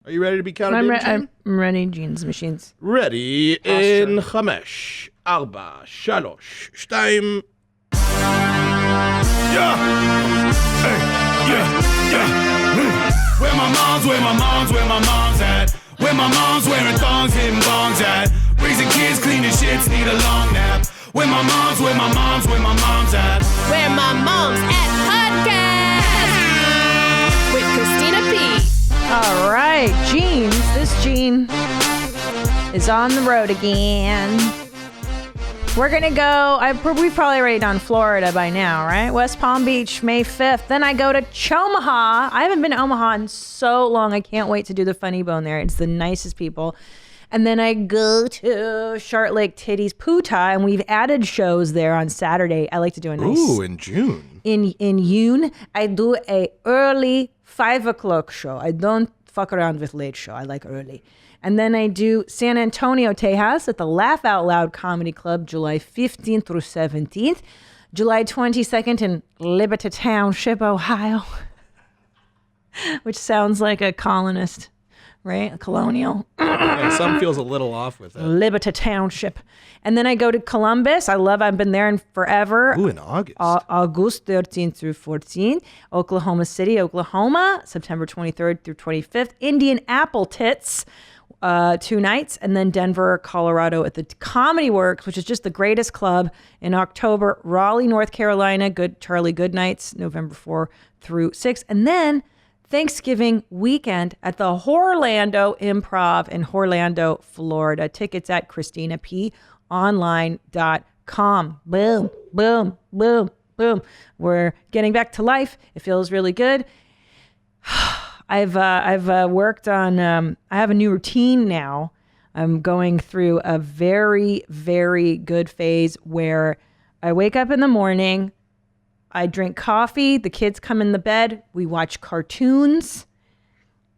Are you ready to be counted in, Gene? I'm ready, Gene's machines. Ready in 5, 4, 3, 2. Yeah. Hey, yeah. Where my mom's at? Where my mom's wearing thongs, hitting bongs at? Raising kids, cleaning shits, need a long nap. Where my mom's at? Where My Mom's At podcast with Christina P. All right, Gene. This Gene is on the road again. We're going to go, we've probably already done Florida by now, right? West Palm Beach, May 5th. Then I go to Chomaha. I haven't been to Omaha in so long. I can't wait to do the Funny Bone there. It's the nicest people. And then I go to Short Lake Titties Puta, and we've added shows there on Saturday. I like to do a nice... Ooh, in June. In June, I do a early 5 o'clock show. I don't fuck around with late show. I like early. And then I do San Antonio, Tejas at the Laugh Out Loud Comedy Club, July 15th through 17th. July 22nd in Liberty Township, Ohio, which sounds like a colonist, right? A colonial. Yeah, some feels a little off with it. Liberty Township. And then I go to Columbus. I've been there forever. Ooh, in August. August 13th through 14th. Oklahoma City, Oklahoma, September 23rd through 25th. Indian Apple Tits. 2 nights, and then Denver, Colorado at the Comedy Works, which is just the greatest club in October. Raleigh, North Carolina, Charlie Goodnights, November 4 through 6. And then Thanksgiving weekend at the Horlando Improv in Orlando, Florida. Tickets at ChristinaPOnline.com. Boom, boom, boom, boom. We're getting back to life. It feels really good. I've worked on, I have a new routine now. I'm going through a very, very good phase where I wake up in the morning, I drink coffee, the kids come in the bed, we watch cartoons,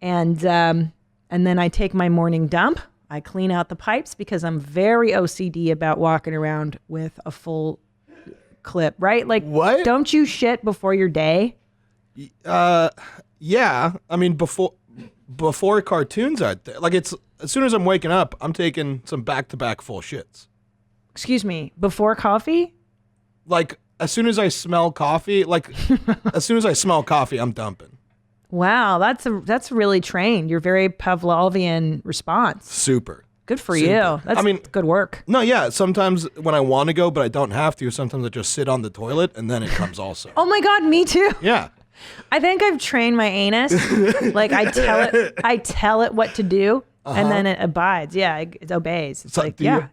and then I take my morning dump. I clean out the pipes because I'm very OCD about walking around with a full clip, right? Like, what? Don't you shit before your day? Yeah, I mean before cartoons are there. Like it's as soon as I'm waking up, I'm taking some back-to-back full shits. Excuse me, before coffee? Like as soon as I smell coffee, I'm dumping. Wow, that's really trained. You're very Pavlovian response. Super. Good for you. That's good work. No, yeah. Sometimes when I want to go, but I don't have to. Sometimes I just sit on the toilet and then it comes also. Oh my God, me too. Yeah. I think I've trained my anus. Like I tell it what to do, and then it abides. Yeah, it obeys. It's like, yeah.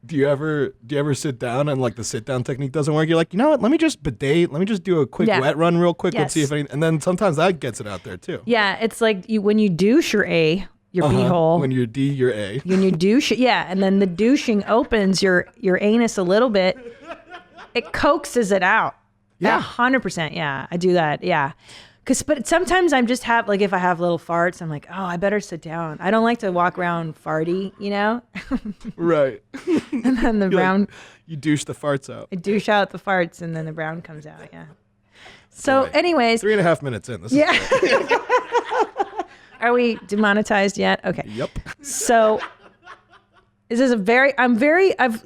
Do you ever sit down and like the sit down technique doesn't work? You're like, you know what? Let me just do a quick wet run real quick. Yes. Let's see if any. And then sometimes that gets it out there too. Yeah, it's like when you douche your beehole. When you D, your A. When you douche, and then the douching opens your anus a little bit. It coaxes it out. Yeah. 100%. Yeah, I do that. Yeah. But sometimes I'm just if I have little farts, I'm like, oh, I better sit down. I don't like to walk around farty, you know? Right. And then the brown. You douche the farts out. I douche out the farts and then the brown comes out. Yeah. So anyways. 3.5 minutes in. This is Are we demonetized yet? Okay. Yep. So this is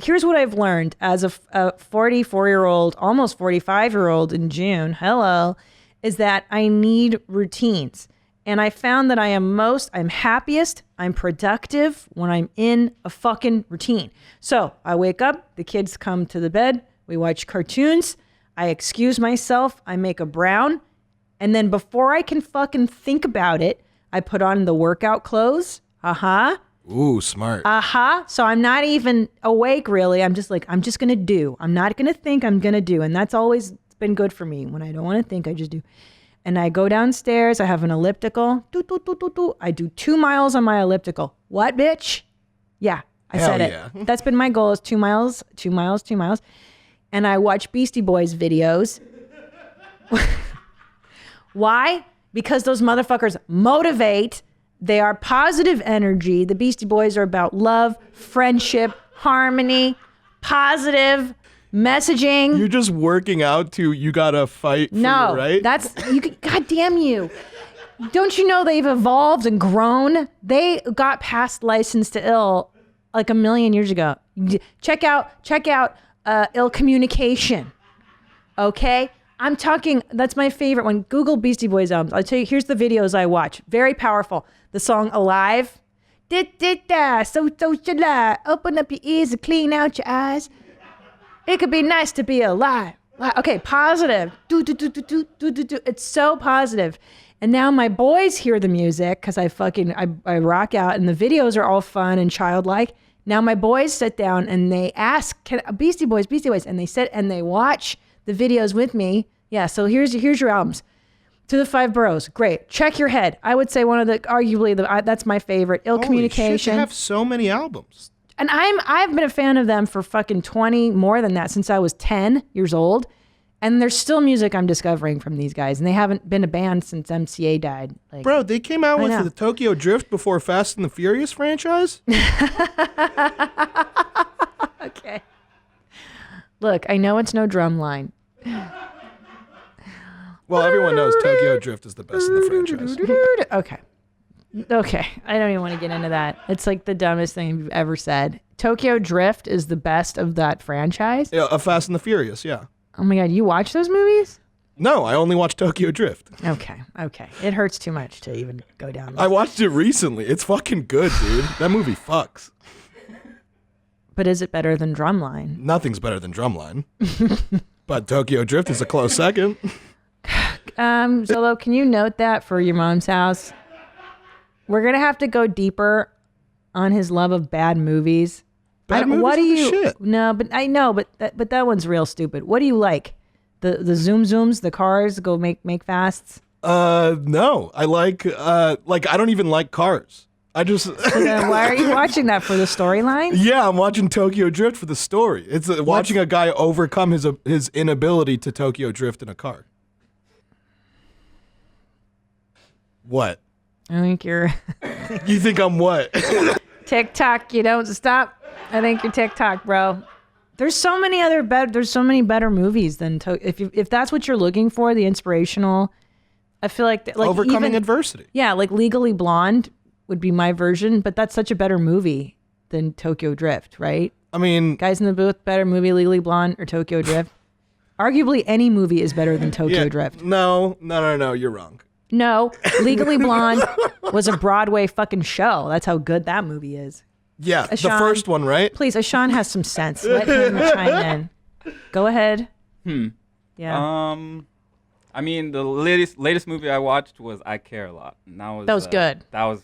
here's what I've learned as a 44-year-old, almost 45-year-old in June. Hello. Is that I need routines. And I found that I'm happiest, I'm productive when I'm in a fucking routine. So I wake up, the kids come to the bed, we watch cartoons, I excuse myself, I make a brown, and then before I can fucking think about it, I put on the workout clothes. Ooh, smart. So I'm not even awake really. I'm just gonna do. I'm not gonna think, I'm gonna do. And that's always been good for me. When I don't want to think, I just do. And I go downstairs, I have an elliptical. I do 2 miles on my elliptical. What, bitch? Yeah, I said it. That's been my goal is 2 miles. And I watch Beastie Boys videos. Why? Because those motherfuckers motivate. They are positive energy. The Beastie Boys are about love, friendship, harmony, positive messaging. You're just working out to you gotta fight for your right? God damn you. Don't you know they've evolved and grown? They got past License to Ill like a million years ago. Check out Ill Communication. Okay? I'm talking, that's my favorite one. Google Beastie Boys albums. I'll tell you, here's the videos I watch. Very powerful. The song Alive. So should I. Open up your ears and clean out your eyes. It could be nice to be alive. Okay, positive. It's so positive. And now my boys hear the music because I rock out and the videos are all fun and childlike. Now my boys sit down and they ask, Beastie Boys, and they sit and they watch the videos with me. Yeah, so here's your albums. To the Five Boroughs, great. Check Your Head. I would say arguably that's my favorite. Ill Communication. Shit, they have so many albums. And I've been a fan of them for fucking 20, more than that, since I was 10 years old. And there's still music I'm discovering from these guys, and they haven't been a band since MCA died. Bro, they came out with the Tokyo Drift before Fast and the Furious franchise? Okay. Look, I know it's no Drumline. Well, everyone knows Tokyo Drift is the best in the franchise. Okay. I don't even want to get into that. It's like the dumbest thing you've ever said. Tokyo Drift is the best of that franchise? Yeah, Fast and the Furious, yeah. Oh my God, you watch those movies? No, I only watch Tokyo Drift. Okay. It hurts too much to even go down this. I watched it recently. It's fucking good, dude. That movie fucks. But is it better than Drumline? Nothing's better than Drumline. But Tokyo Drift is a close second. Zolo, can you note that for your mom's house? We're gonna have to go deeper on his love of bad movies. Bad movies are the shit. No, but I know, but that one's real stupid. What do you like? The zooms, the cars go make fasts? No. I like I don't even like cars. I just So then why are you watching that, for the storyline? Yeah, I'm watching Tokyo Drift for the story. It's watching a guy overcome his inability to Tokyo Drift in a car. What? I think you're You think I'm what? TikTok. You don't stop. I think you're TikTok, bro. There's so many better movies than if that's what you're looking for, the inspirational. I feel like overcoming adversity. Yeah, like Legally Blonde would be my version, but that's such a better movie than Tokyo Drift, right? I mean, Guys in the Booth, better movie, Legally Blonde or Tokyo Drift? Arguably any movie is better than Tokyo Drift. No, you're wrong. No, Legally Blonde was a Broadway fucking show. That's how good that movie is. Yeah, Ashaun, the first one, right? Please, Ashaun has some sense. Let him chime in. Go ahead. Yeah. I mean, the latest movie I watched was I Care a Lot. And that was good. That was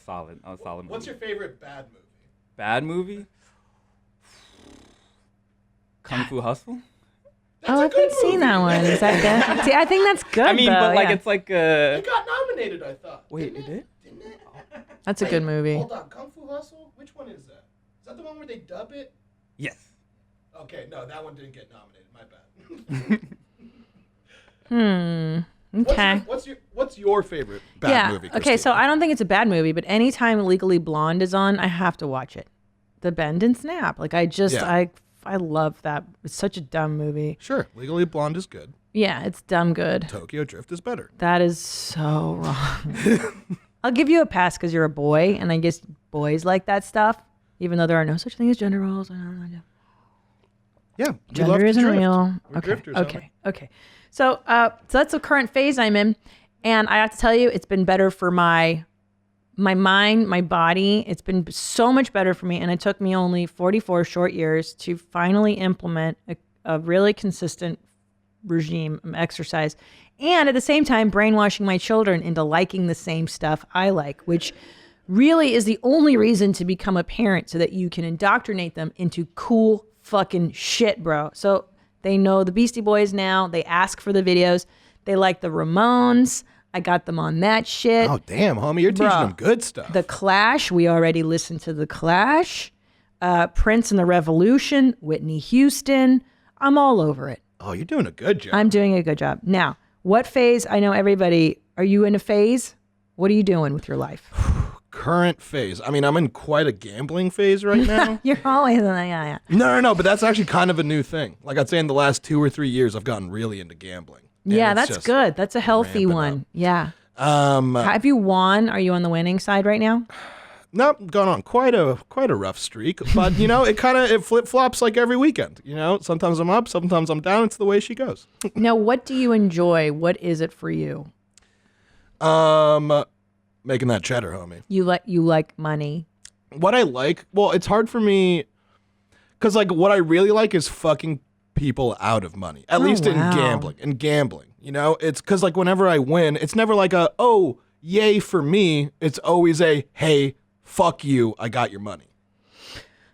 solid. Movie. What's your favorite bad movie? Bad movie? Kung Fu Hustle? I haven't seen that one. Is that good? See, I think that's good. I mean, though, but yeah. it's like It got nominated, I thought. Wait, it did? Didn't it? That's a good movie. Hold on, Kung Fu Hustle? Which one is that? Is that the one where they dub it? Yes. Okay, no, that one didn't get nominated. My bad. Okay. What's your favorite bad movie? Okay, so Christina? I don't think it's a bad movie, but anytime Legally Blonde is on, I have to watch it. The Bend and Snap. Like I love that. It's such a dumb movie. Sure, Legally Blonde is good. Yeah, it's dumb good. Tokyo Drift is better. That is so wrong. I'll give you a pass because you're a boy, and I guess boys like that stuff, even though there are no such thing as gender roles. Yeah, Gender isn't real. We're drifters, Okay. So that's the current phase I'm in, and I have to tell you, it's been better for my mind, my body. It's been so much better for me, and it took me only 44 short years to finally implement a really consistent regime of exercise, and at the same time brainwashing my children into liking the same stuff I like, which really is the only reason to become a parent, so that you can indoctrinate them into cool fucking shit, bro. So they know the Beastie Boys now. They ask for the videos. They like the Ramones. I got them on that shit. Oh, damn, homie. You're teaching them good stuff. The Clash. We already listened to The Clash. Prince and the Revolution. Whitney Houston. I'm all over it. Oh, you're doing a good job. I'm doing a good job. Now, what phase? I know everybody. Are you in a phase? What are you doing with your life? Current phase. I mean, I'm in quite a gambling phase right now. You're always in that. Yeah. No, but that's actually kind of a new thing. Like I'd say in the last 2 or 3 years, I've gotten really into gambling. Yeah, it's that's just good. That's a healthy ramping one. up. Yeah. Um, Have you won? Are you on the winning side right now? Not gone on quite a rough streak, but it flip flops like every weekend. Sometimes I'm up, sometimes I'm down. It's the way she goes. Now, what do you enjoy? What is it for you? Making that cheddar, homie. You like money. What I like, well, it's hard for me because like what I really like is fucking people out of money. At least in wow. gambling. It's because like whenever I win, it's never like a yay for me. It's always a hey, fuck you, I got your money.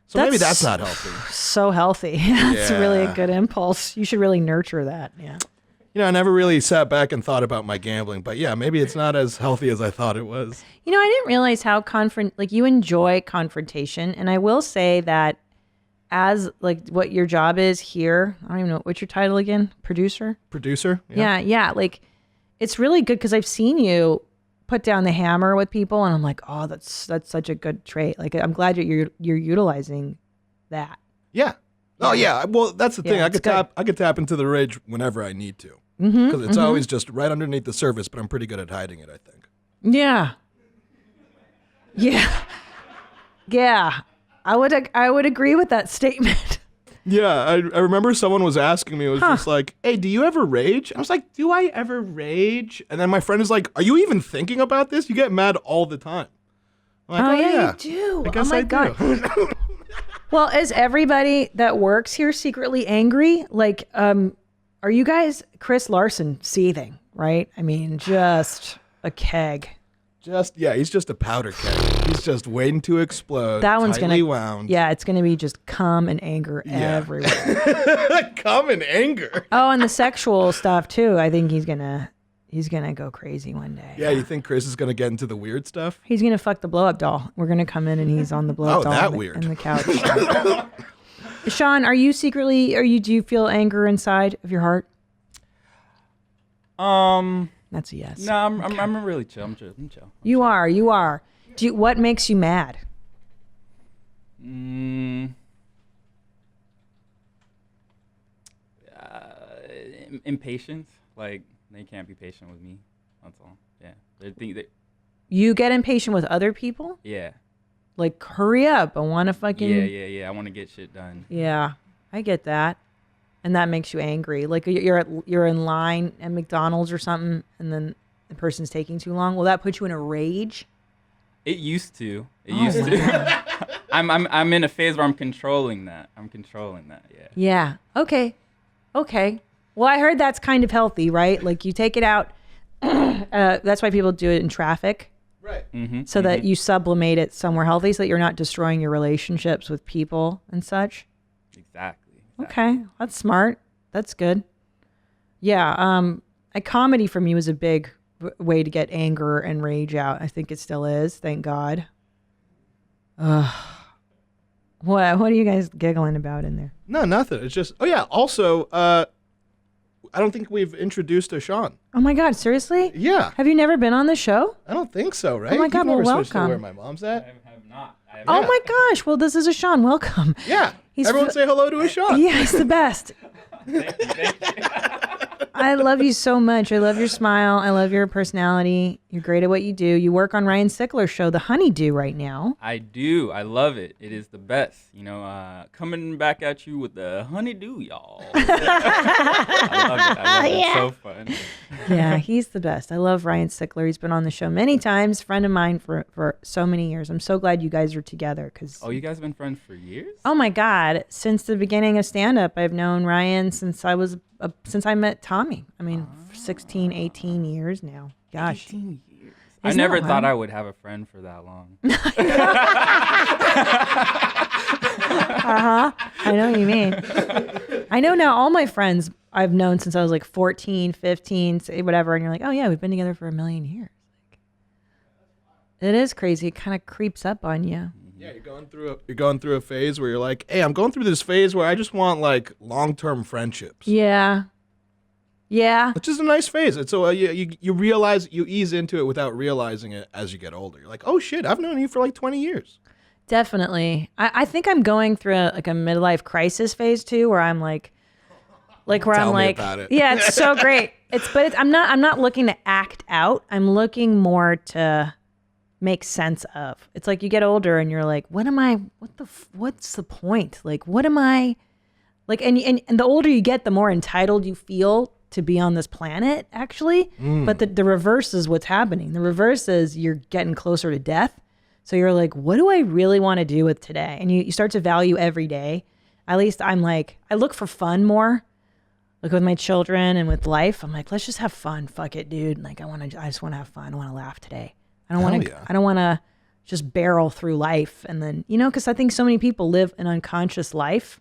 So maybe that's not healthy. So healthy. That's really a Yeah. good impulse. You should really nurture that. Yeah. I never really sat back and thought about my gambling, but yeah, maybe it's not as healthy as I thought it was. I didn't realize how you enjoy confrontation. And I will say that as like what your job is here, I don't even know, what's your title again? Producer? Yeah. Like it's really good because I've seen you put down the hammer with people and I'm like, oh, that's such a good trait. Like I'm glad you're utilizing that. Yeah. Oh yeah. Well, that's the thing. Yeah, I could tap into the rage whenever I need to. Because it's always just right underneath the surface, but I'm pretty good at hiding it, I think. Yeah. I would agree with that statement. Yeah, I remember someone was asking me, it was just like, hey, do you ever rage? I was like, do I ever rage? And then my friend is like, are you even thinking about this? You get mad all the time. I'm like, you do. I guess oh my God. Well, is everybody that works here secretly angry? Like, are you guys Chris Larson seething, right? I mean, just a keg. He's just a powder keg. He's just waiting to explode. That one's tightly gonna, wound. yeah, it's gonna be just cum and anger everywhere. Cum and anger. Oh, and the sexual stuff too. I think he's gonna go crazy one day. Yeah, you think Chris is gonna get into the weird stuff? He's gonna fuck the blow up doll. We're gonna come in and he's on the blow up doll. that weird. In the couch. Sean, do you feel anger inside of your heart? That's a yes. No, I'm really chill. I'm chill. You are. What makes you mad? Impatience. Like they can't be patient with me. That's all. Yeah. They think that. You get impatient with other people? Yeah. Like hurry up! I want to fucking. Yeah. I want to get shit done. Yeah, I get that, and that makes you angry. Like you're in line at McDonald's or something, and then the person's taking too long. Will that put you in a rage? It used to. I'm in a phase where I'm controlling that. Yeah. Yeah. Okay. Well, I heard that's kind of healthy, right? Like you take it out. That's why people do it in traffic. Right. So that you sublimate it somewhere healthy, so that you're not destroying your relationships with people and such. Exactly. Okay, that's smart. That's good. Yeah. A comedy for me was a big way to get anger and rage out. I think it still is. Thank God. What are you guys giggling about in there? No, nothing. It's just. Oh yeah. Also, I don't think we've introduced Ashaun. Oh my God, seriously? Yeah. Have you never been on the show? I don't think so, right? Oh my God, You've never well, switched to welcome. Where My Mom's At? I have not. Oh my gosh. Well, this is Ashaun. Welcome. Yeah. He's Everyone say hello to Ashaun. Yeah, he's the best. I love you so much. I love your smile. I love your personality. You're great at what you do. You work on Ryan Sickler's show, The Honeydew, right now. I do. I love it. It is the best. Coming back at you with the honeydew, y'all. I love it. It's so fun. Yeah, he's the best. I love Ryan Sickler. He's been on the show many times. Friend of mine for so many years. I'm so glad you guys are together. Oh, you guys have been friends for years? Oh my God. Since the beginning of stand-up, I've known Ryan since I met Tommy. I mean, 16, 18 years now. Gosh. 18 years. I Isn't never that thought wild? I would have a friend for that long. I know what you mean. I know now all my friends I've known since I was like 14, 15, say whatever. And you're like, oh yeah, we've been together for a million years. It is crazy. It kind of creeps up on you. Yeah, you're going through a phase where you're like, hey, I'm going through this phase where I just want like long-term friendships. Yeah. Which is a nice phase. It's so you realize, you ease into it without realizing it as you get older. You're like, oh shit, I've known you for like 20 years. Definitely. I think I'm going through a midlife crisis phase too, where I'm like where Tell I'm me like, about it. yeah, it's so great. I'm not looking to act out. I'm looking more to make sense of. It's like you get older and you're like, what's the point? Like, what am I like? And the older you get, the more entitled you feel to be on this planet, actually. But the reverse is what's happening. The reverse is you're getting closer to death. So you're like, what do I really want to do with today? And you start to value every day. At least I'm like, I look for fun more. Like with my children and with life, I'm like, let's just have fun. Fuck it, dude. Like I just want to have fun. I want to laugh today. I don't want to just barrel through life. And then, because I think so many people live an unconscious life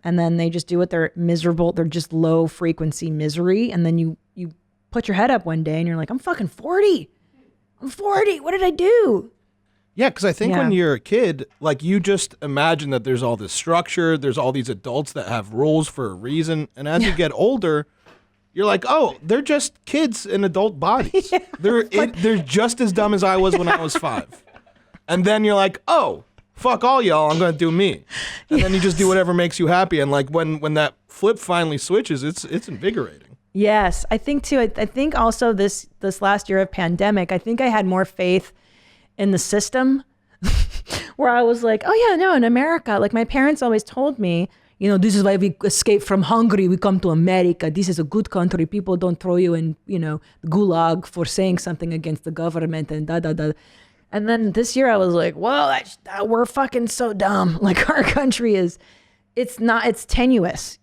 and then they just do what they're miserable. They're just low frequency misery. And then you put your head up one day and you're like, I'm fucking 40. I'm 40. What did I do? Yeah, because I think when you're a kid, like you just imagine that there's all this structure, there's all these adults that have rules for a reason. And as you get older, you're like, oh, they're just kids in adult bodies. They're just as dumb as I was when I was 5. And then you're like, oh, fuck all y'all, I'm going to do me. And then you just do whatever makes you happy. And like when that flip finally switches, it's invigorating. Yes, I think too. I think also this last year of pandemic, I think I had more faith in the system where I was like, oh yeah, no, in America, like my parents always told me, this is why we escape from Hungary. We come to America. This is a good country. People don't throw you in, gulag for saying something against the government and da, da, da. And then this year I was like, well, we're fucking so dumb. Like our country it's tenuous,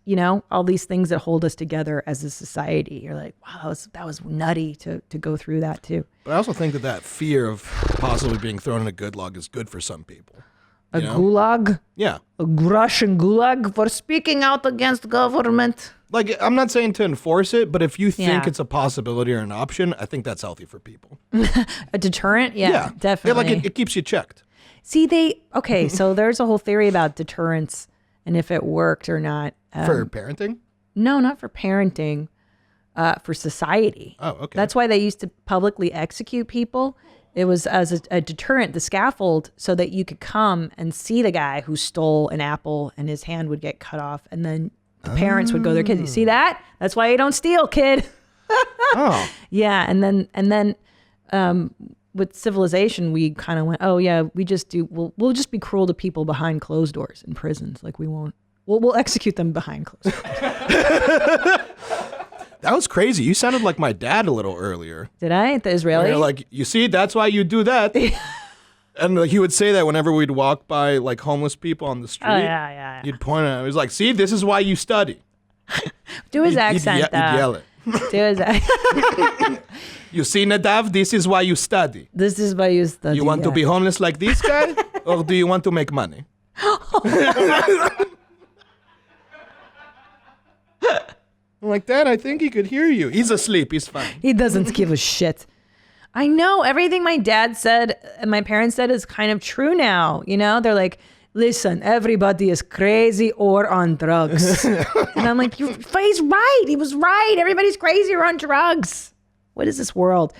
all these things that hold us together as a society. You're like, wow, that was nutty to go through that too. But I also think that fear of possibly being thrown in a gulag is good for some people. A gulag? Yeah. A Russian gulag for speaking out against government. Like, I'm not saying to enforce it, but if you think it's a possibility or an option, I think that's healthy for people. A deterrent? Yeah, definitely. Yeah, like it keeps you checked. See, so there's a whole theory about deterrence and if it worked or not. For parenting? No, not for parenting. For society. Oh, okay. That's why they used to publicly execute people. It was as a deterrent, the scaffold, so that you could come and see the guy who stole an apple and his hand would get cut off. And then the parents would go to their kids. You see that? That's why you don't steal, kid. Oh. Yeah. And then with civilization, we kind of went, oh yeah, we'll just be cruel to people behind closed doors in prisons. Like we'll execute them behind closed doors. That was crazy. You sounded like my dad a little earlier. Did I? The Israeli? You're like, you see, that's why you do that. And like, he would say that whenever we'd walk by like homeless people on the street. Oh, yeah. You'd point at him. He was like, see, this is why you study. Do his accent. You'd yell it. Do his accent. You see, Nadav, this is why you study. This is why you study. You want to be homeless like this guy? Or do you want to make money? I'm like, Dad, I think he could hear you. He's asleep. He's fine. He doesn't give a shit. I know everything my dad said and my parents said is kind of true now. They're like, listen, everybody is crazy or on drugs. And I'm like, he's right. He was right. Everybody's crazy or on drugs. What is this world?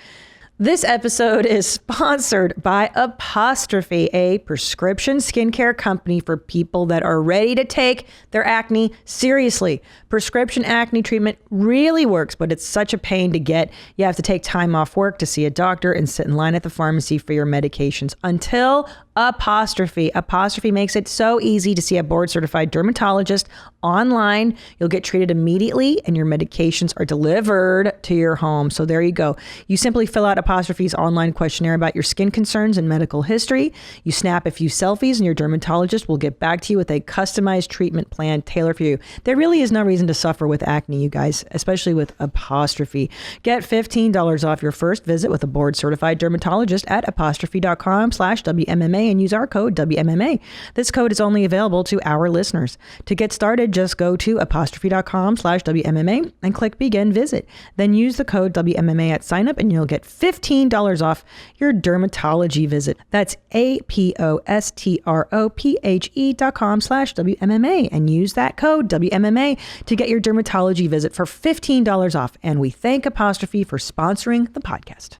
This episode is sponsored by Apostrophe, a prescription skincare company for people that are ready to take their acne seriously. Prescription acne treatment really works, but it's such a pain to get. You have to take time off work to see a doctor and sit in line at the pharmacy for your medications until Apostrophe. Apostrophe makes it so easy to see a board-certified dermatologist online. You'll get treated immediately and your medications are delivered to your home. So there you go. You simply fill out Apostrophe's online questionnaire about your skin concerns and medical history. You snap a few selfies and your dermatologist will get back to you with a customized treatment plan tailored for you. There really is no reason to suffer with acne, you guys, especially with Apostrophe. Get $15 off your first visit with a board-certified dermatologist at apostrophe.com/WMMA and use our code WMMA. This code is only available to our listeners. To get started, just go to apostrophe.com/WMMA and click begin visit. Then use the code WMMA at sign up and you'll get $15 off your dermatology visit. That's apostrophe.com/WMMA and use that code WMMA to get your dermatology visit for $15 off. And we thank Apostrophe for sponsoring the podcast.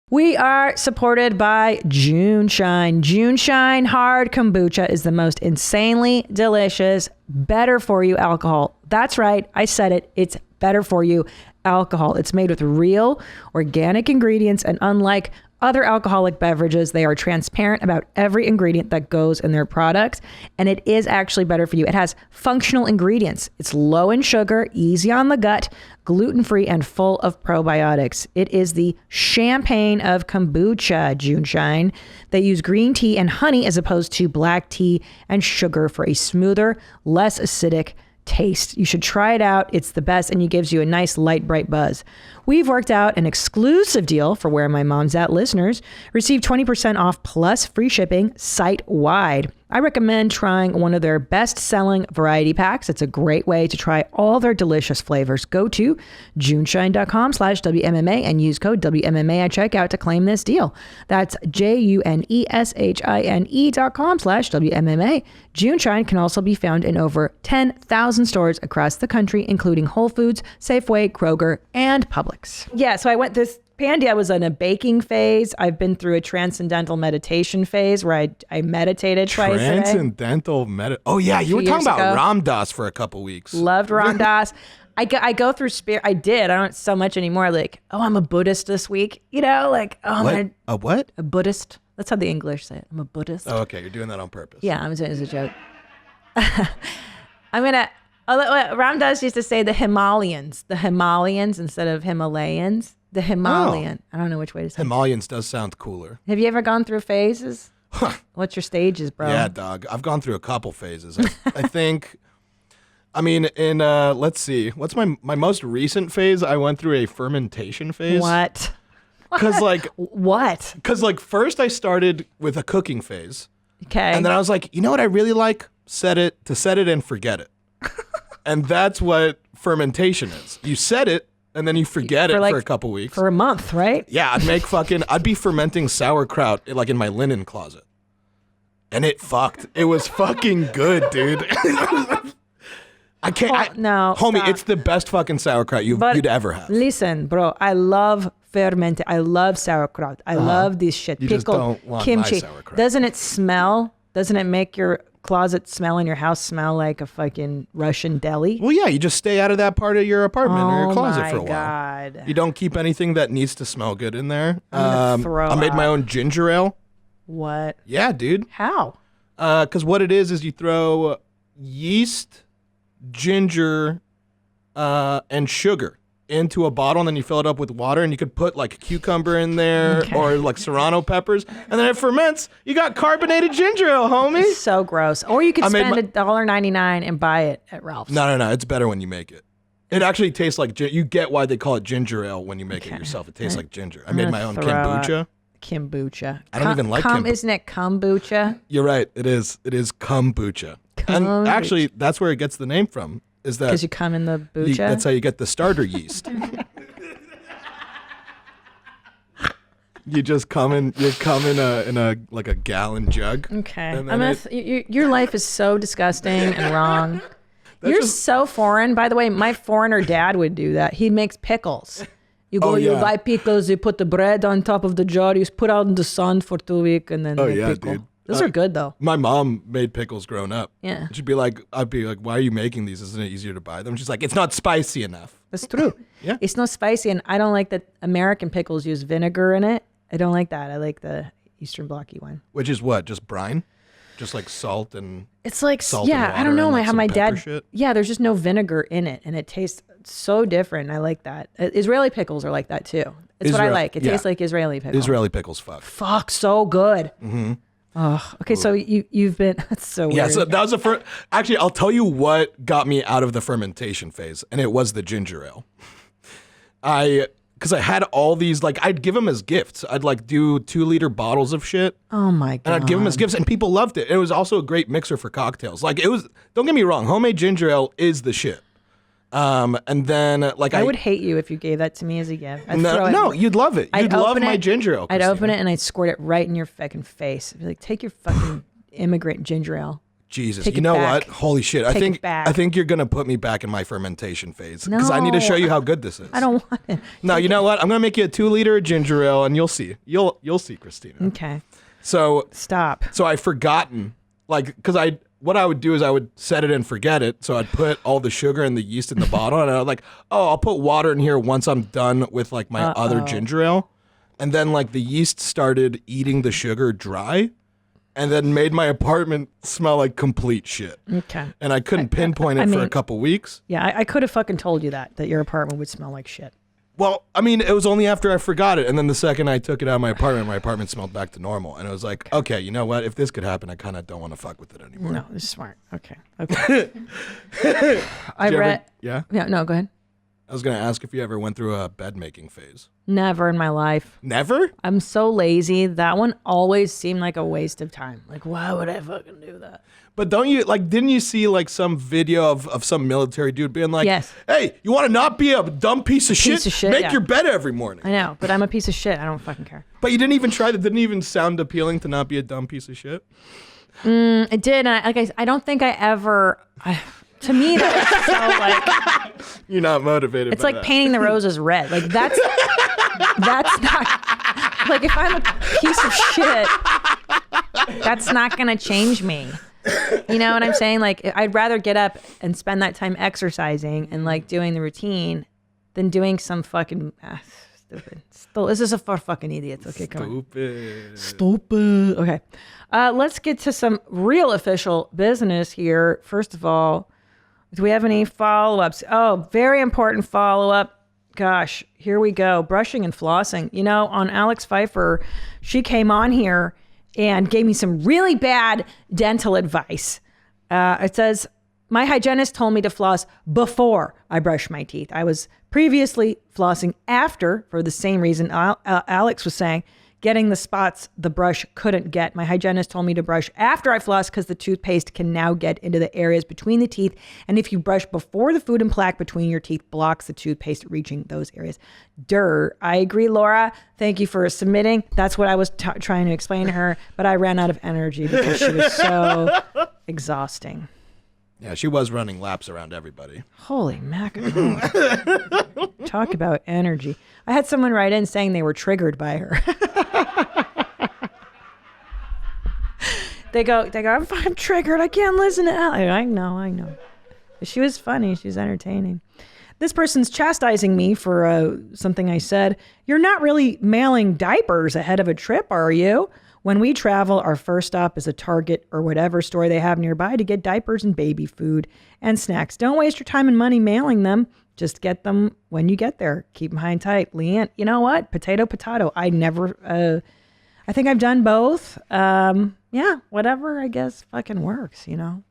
We are supported by June Shine. June Shine Hard Kombucha is the most insanely delicious, better for you alcohol. That's right. I said it. It's better for you. alcohol. It's made with real organic ingredients, and unlike other alcoholic beverages, they are transparent about every ingredient that goes in their products, and it is actually better for you. It has functional ingredients. It's low in sugar, easy on the gut, gluten-free, and full of probiotics. It is the champagne of kombucha, Juneshine. They use green tea and honey as opposed to black tea and sugar for a smoother, less acidic taste. You should try it out. It's the best, and it gives you a nice, light, bright buzz. We've worked out an exclusive deal for Where My Mom's At listeners. Receive 20% off plus free shipping site-wide. I recommend trying one of their best-selling variety packs. It's a great way to try all their delicious flavors. Go to juneshine.com/WMMA and use code WMMA at checkout to claim this deal. That's JUNESHINE.com/WMMA. Juneshine can also be found in over 10,000 stores across the country, including Whole Foods, Safeway, Kroger, and Publix. Yeah, so I went this Pandy, I was in a baking phase. I've been through a transcendental meditation phase where I meditated twice a day. Transcendental Oh yeah, you were talking about Ram Dass for a couple weeks. Loved Ram Dass. I go through spirit. I did. I don't so much anymore. Like, oh, I'm a Buddhist this week. You know, like, oh, what? A what? A Buddhist. That's how the English say it. I'm a Buddhist. Oh, okay. You're doing that on purpose. Yeah, I'm doing it as a joke. I'm gonna. Ram Dass used to say the Himalayans instead of Himalayans. The Himalayan. I don't know which way to say it. Himalayans does sound cooler. Have you ever gone through phases? What's your stages, bro? Yeah, dog. I've gone through a couple phases. I think, I mean, in, let's see. What's my most recent phase? I went through a fermentation phase. What? Because like. What? Because like first I started with a cooking phase. Okay. And then I was like, you know what I really like? Set it and forget it. And that's what fermentation is. You set it. And then you forget it for a couple weeks. For a month, right? Yeah, I'd be fermenting sauerkraut like in my linen closet. And it was fucking good, dude. I can't. No, homie, stop. it's the best fucking sauerkraut you'd ever have. Listen, bro, I love fermented. I love sauerkraut. I love this shit. You Pickled just don't want kimchi. my sauerkraut. Doesn't it smell? Doesn't it make your closet smell and your house smell like a fucking Russian deli? Well, yeah, you just stay out of that part of your apartment or your closet for a while. God. You don't keep anything that needs to smell good in there. I'm gonna I made my own ginger ale. What? Yeah, dude. How? Because what it is you throw yeast, ginger, and sugar into a bottle, and then you fill it up with water, and you could put like cucumber in there or like serrano peppers, and then it ferments. You got carbonated ginger ale, homie. So gross. Or you could spend $1.99 and buy it at Ralph's. No. It's better when you make it. It actually tastes like you get why they call it ginger ale when you make it yourself. It tastes like ginger. I made my own kombucha. Kombucha. I don't even like kombucha. Isn't it kombucha? You're right. It is kombucha. And actually, that's where it gets the name from. Is that because you come in the bucha? That's how you get the starter yeast. You just come in. You come in a like a gallon jug. Okay. Your life is so disgusting and wrong. You're so foreign. By the way, my foreigner dad would do that. He makes pickles. You go, you buy pickles. You put the bread on top of the jar. You put out in the sun for 2 weeks, and then pickle. Dude. Those are good though. My mom made pickles growing up. Yeah. I'd be like, why are you making these? Isn't it easier to buy them? She's like, it's not spicy enough. That's true. Yeah. It's not spicy, and I don't like that American pickles use vinegar in it. I don't like that. I like the Eastern Blocky one. Which is what? Just brine? Just like salt and it's like salt yeah, and water I don't know and like how some my pepper dad shit? Yeah, there's just no vinegar in it, and it tastes so different. I like that. Israeli pickles are like that too. It's what I like. It tastes like Israeli pickles. Israeli pickles fuck. So good. Mm-hmm. Oh, okay. So you've been that's so weird. Yeah, so that was the first. Actually, I'll tell you what got me out of the fermentation phase, and it was the ginger ale. Because I had all these, like, I'd give them as gifts. I'd like do 2-liter bottles of shit. Oh my God. And I'd give them as gifts, and people loved it. It was also a great mixer for cocktails. Like, it was, don't get me wrong, homemade ginger ale is the shit. And then, like, I would hate you if you gave that to me as a gift. No, you'd love it. You'd love my ginger ale, I'd Christina. open it and I'd squirt it right in your fucking face. I'd be like, take your fucking immigrant ginger ale. Jesus, Take you it know back. what? Holy shit! Take it back. I think you're gonna put me back in my fermentation phase because I need to show you how good this is. I don't want it. No, you know what? I'm gonna make you a 2-liter of ginger ale, and you'll see. You'll see, Christina. Okay. So Stop. So I've forgotten, like, because what I would do is I would set it and forget it. So I'd put all the sugar and the yeast in the bottle, and I was like, oh, I'll put water in here once I'm done with like my other ginger ale. And then like the yeast started eating the sugar dry, and then made my apartment smell like complete shit. Okay. And I couldn't pinpoint it for a couple weeks. Yeah, I could have fucking told you that your apartment would smell like shit. Well, I mean, it was only after I forgot it. And then the second I took it out of my apartment smelled back to normal. And it was like, okay, you know what? If this could happen, I kind of don't want to fuck with it anymore. No, it's smart. Okay. Yeah, no, go ahead. I was going to ask if you ever went through a bed making phase. Never in my life. Never? I'm so lazy. That one always seemed like a waste of time. Like, why would I fucking do that? But didn't you see like some video of some military dude being like, yes. Hey, you want to not be a dumb piece of shit? Make your bed every morning. I know, but I'm a piece of shit. I don't fucking care. But you didn't even try that. Didn't even sound appealing to not be a dumb piece of shit? It did. And I don't think I ever... To me, that's so like... You're not motivated. It's like that. Painting the roses red. Like that's not... Like if I'm a piece of shit, that's not going to change me. You know what I'm saying? Like I'd rather get up and spend that time exercising and like doing the routine than doing some fucking... stupid. This is for fucking idiots. Okay, come on. Stupid. Okay. Let's get to some real official business here. First of all, do we have any follow-ups? Oh, very important follow-up. Gosh, here we go. Brushing and flossing. You know, on Alex Pfeiffer, she came on here and gave me some really bad dental advice. It says, my hygienist told me to floss before I brush my teeth. I was previously flossing after for the same reason Alex was saying, getting the spots the brush couldn't get. My hygienist told me to brush after I floss because the toothpaste can now get into the areas between the teeth. And if you brush before, the food and plaque between your teeth blocks the toothpaste reaching those areas. I agree, Laura. Thank you for submitting. That's what I was trying to explain to her, but I ran out of energy because she was so exhausting. Yeah, she was running laps around everybody. Holy mackerel. Talk about energy. I had someone write in saying they were triggered by her. They go, I'm fucking triggered. I can't listen to Alex. I know. She was funny. She was entertaining. This person's chastising me for something I said. You're not really mailing diapers ahead of a trip, are you? When we travel, our first stop is a Target or whatever store they have nearby to get diapers and baby food and snacks. Don't waste your time and money mailing them. Just get them when you get there. Keep them high and tight. Leanne, you know what? Potato. I think I've done both. Yeah, whatever, I guess, fucking works, you know?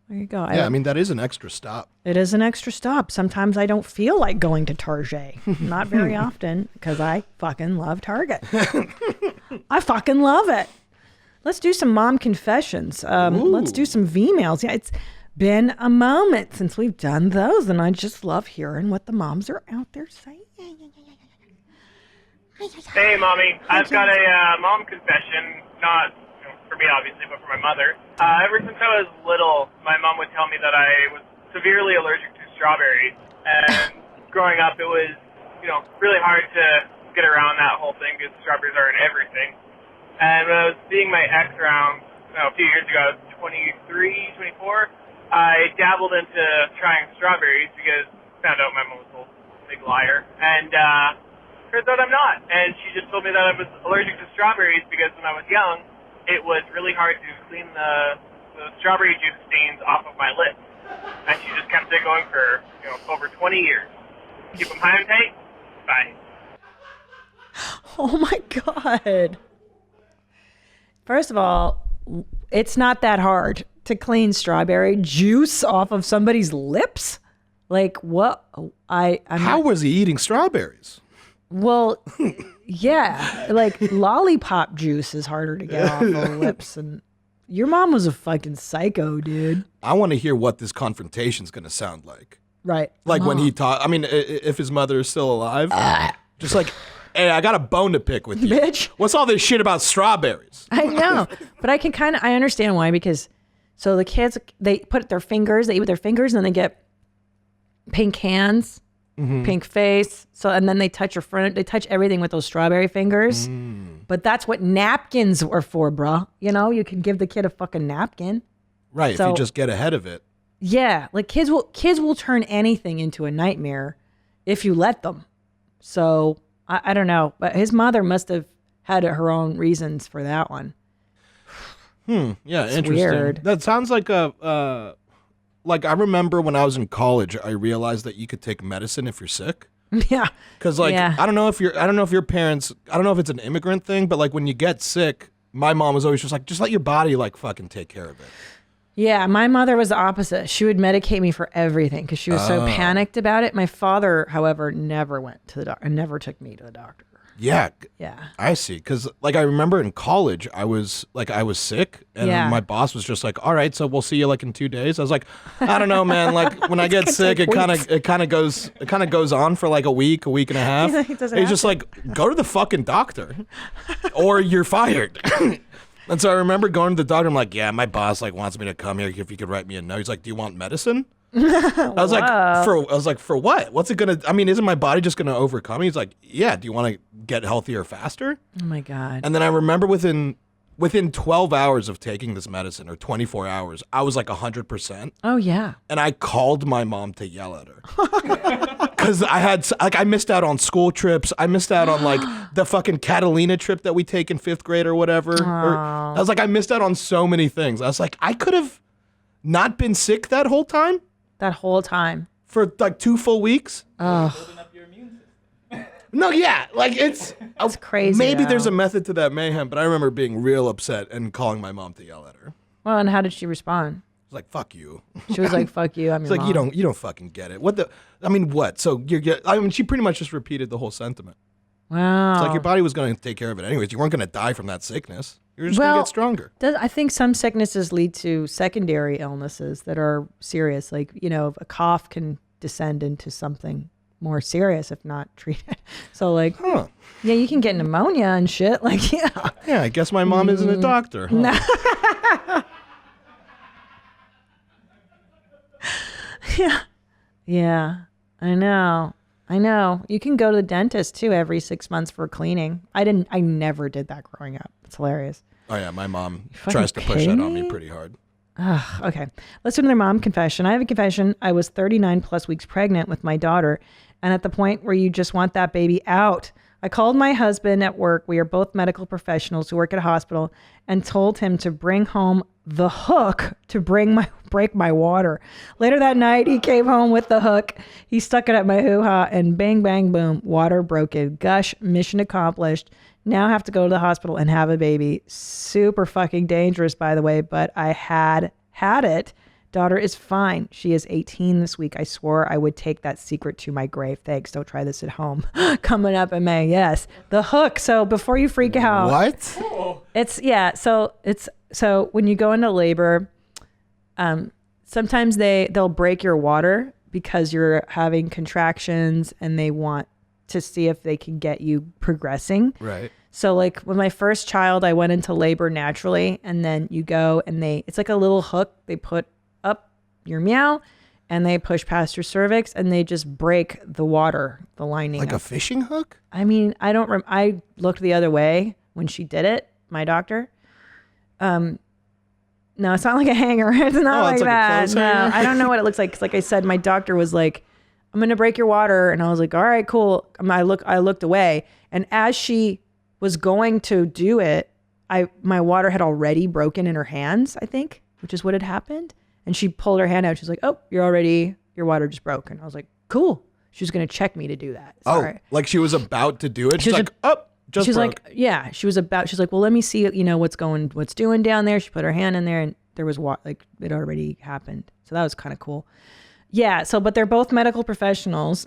There you go. Yeah, I mean, that is an extra stop. It is an extra stop. Sometimes I don't feel like going to Target. Not very often, because I fucking love Target. I fucking love it. Let's do some mom confessions. Let's do some V-mails. Yeah, it's been a moment since we've done those, and I just love hearing what the moms are out there saying. Hey, Mommy. I've got a mom confession, not for me, obviously, but for my mother. Ever since I was little, my mom would tell me that I was severely allergic to strawberries. And growing up, it was, really hard to get around that whole thing because strawberries are in everything. And when I was seeing my ex around a few years ago, I was 23, 24, I dabbled into trying strawberries because I found out my mom was a big liar. And turns out I'm not. And she just told me that I was allergic to strawberries because when I was young, it was really hard to clean the strawberry juice stains off of my lips. And she just kept it going for, over 20 years. Keep them high and tight. Bye. Oh my God. First of all, it's not that hard to clean strawberry juice off of somebody's lips. Like what? How was he eating strawberries? Well, yeah, like lollipop juice is harder to get off the lips. And your mom was a fucking psycho, dude. I want to hear what this confrontation's going to sound like. Right. Like when he taught, I mean, if his mother is still alive, just like, hey, I got a bone to pick with you. Bitch. What's all this shit about strawberries? I know, but I understand why, because so the kids, they eat with their fingers and then they get pink hands. Mm-hmm. Pink face. So, and then they touch they touch everything with those strawberry fingers. But that's what napkins are for, bro. You can give the kid a fucking napkin. Right. If So- you just get ahead of it. Yeah, like kids will turn anything into a nightmare if you let them. So I don't know, but his mother must have had her own reasons for that one. Yeah, It's interesting. weird. That sounds like like I remember when I was in college, I realized that you could take medicine if you're sick. Yeah, Because like Yeah. I don't know if your parents, I don't know if it's an immigrant thing, but like when you get sick, my mom was always just like, just let your body like fucking take care of it. yeah. My mother was the opposite. She would medicate me for everything because she was so panicked about it. My father, however, never went to the doctor and never took me to the doctor. Yeah, Yeah. I see. Because like I remember in college, I was sick, and Yeah. my boss was just like, "All right, so we'll see you like in 2 days." I was like, "I don't know, man. Like when I get sick, take it kind of goes on for like a week and a half." It doesn't He's have just to. like, "Go to the fucking doctor, or you're fired." And so I remember going to the doctor. I'm like, "Yeah, my boss like wants me to come here. If you could write me a note." He's like, "Do you want medicine?" I was like, for what? What's it gonna? I mean, isn't my body just gonna overcome me? He's like, yeah. Do you want to get healthier faster? Oh my God. And then I remember within 12 hours of taking this medicine, or 24 hours, I was like 100%. Oh yeah. And I called my mom to yell at her because I missed out on school trips. I missed out on like the fucking Catalina trip that we take in 5th grade or whatever. I was like, I missed out on so many things. I was like, I could have not been sick that whole time. That whole time. For like 2 full weeks? Building up your immune system. No, yeah. Like it's crazy, Maybe though. there's a method to that mayhem, but I remember being real upset and calling my mom to yell at her. Well, and how did she respond? I was like, fuck you. She was like, "Fuck you, I'm It's your like mom." you don't fucking get it. What the I mean, what? So she pretty much just repeated the whole sentiment. Wow. It's like your body was gonna take care of it anyways. You weren't gonna die from that sickness. You're just gonna get stronger. I think some sicknesses lead to secondary illnesses that are serious. Like, a cough can descend into something more serious if not treated. So like, yeah, you can get pneumonia and shit. Like, yeah. Yeah, I guess my mom isn't a doctor. Huh? Yeah. I know. You can go to the dentist too every 6 months for cleaning. I never did that growing up. It's hilarious. Oh yeah, my mom fucking tries to push that kidding on me me? pretty hard. Okay. Let's do another mom confession. I have a confession. I was 39 plus weeks pregnant with my daughter, and at the point where you just want that baby out. I called my husband at work. We are both medical professionals who work at a hospital, and told him to bring home the hook to break my water. Later that night, he came home with the hook. He stuck it at my hoo-ha, and bang, bang, boom, water broken. Gush, mission accomplished. Now I have to go to the hospital and have a baby. Super fucking dangerous, by the way, but I had it. Daughter is fine. She is 18 this week. I swore I would take that secret to my grave. Thanks. Don't try this at home. Coming up in May. Yes. The hook. So before you freak out. What? So when you go into labor, sometimes they'll break your water because you're having contractions and they want to see if they can get you progressing. Right. So like with my first child, I went into labor naturally, and then you go and it's like a little hook they put up your meow and they push past your cervix and they just break the water, the lining. Like a up. fishing hook? I mean, I looked the other way when she did it, my doctor. No, it's not like a hanger. It's not like it's like a that. clothes No, hanger? I don't know what it looks like. 'Cause like I said, my doctor was like, "I'm going to break your water." And I was like, "All right, cool." I looked away. And as she was going to do it, my water had already broken in her hands, I think, which is what had happened. And she pulled her hand out. She's like, "Oh, your water just broke." And I was like, "Cool." She was going to check me to do that. Sorry. Oh, like she was about to do it. She's was like, oh, just she's broke. like, yeah, she's like, "Well, let me see, what's doing down there." She put her hand in there and there was like it already happened. So that was kind of cool. Yeah. So, but they're both medical professionals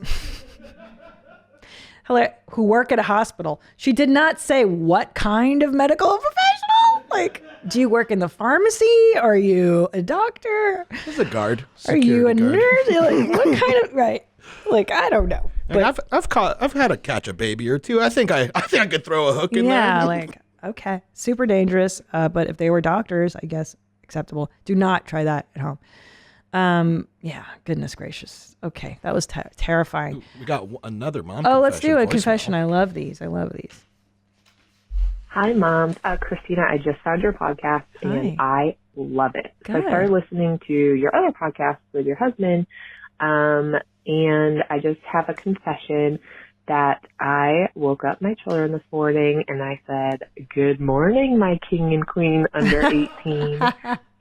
who work at a hospital. She did not say what kind of medical professional. Like, do you work in the pharmacy? Are you a doctor? He's a guard. Are you a security guard. nurse? Like, what kind of, right? Like, I don't know. And I've had to catch a baby or two. I think I could throw a hook in there. Yeah, like, okay. Super dangerous. But if they were doctors, I guess acceptable. Do not try that at home. Yeah, goodness gracious. Okay, that was terrifying. We got another mom. Oh, let's do a voicemail. confession. I love these. Hi, Mom. Christina, I just found your podcast, Hi. and I love it. So I Good. started listening to your other podcast with your husband, and I just have a confession that I woke up my children this morning and I said, "Good morning, my king and queen under 18."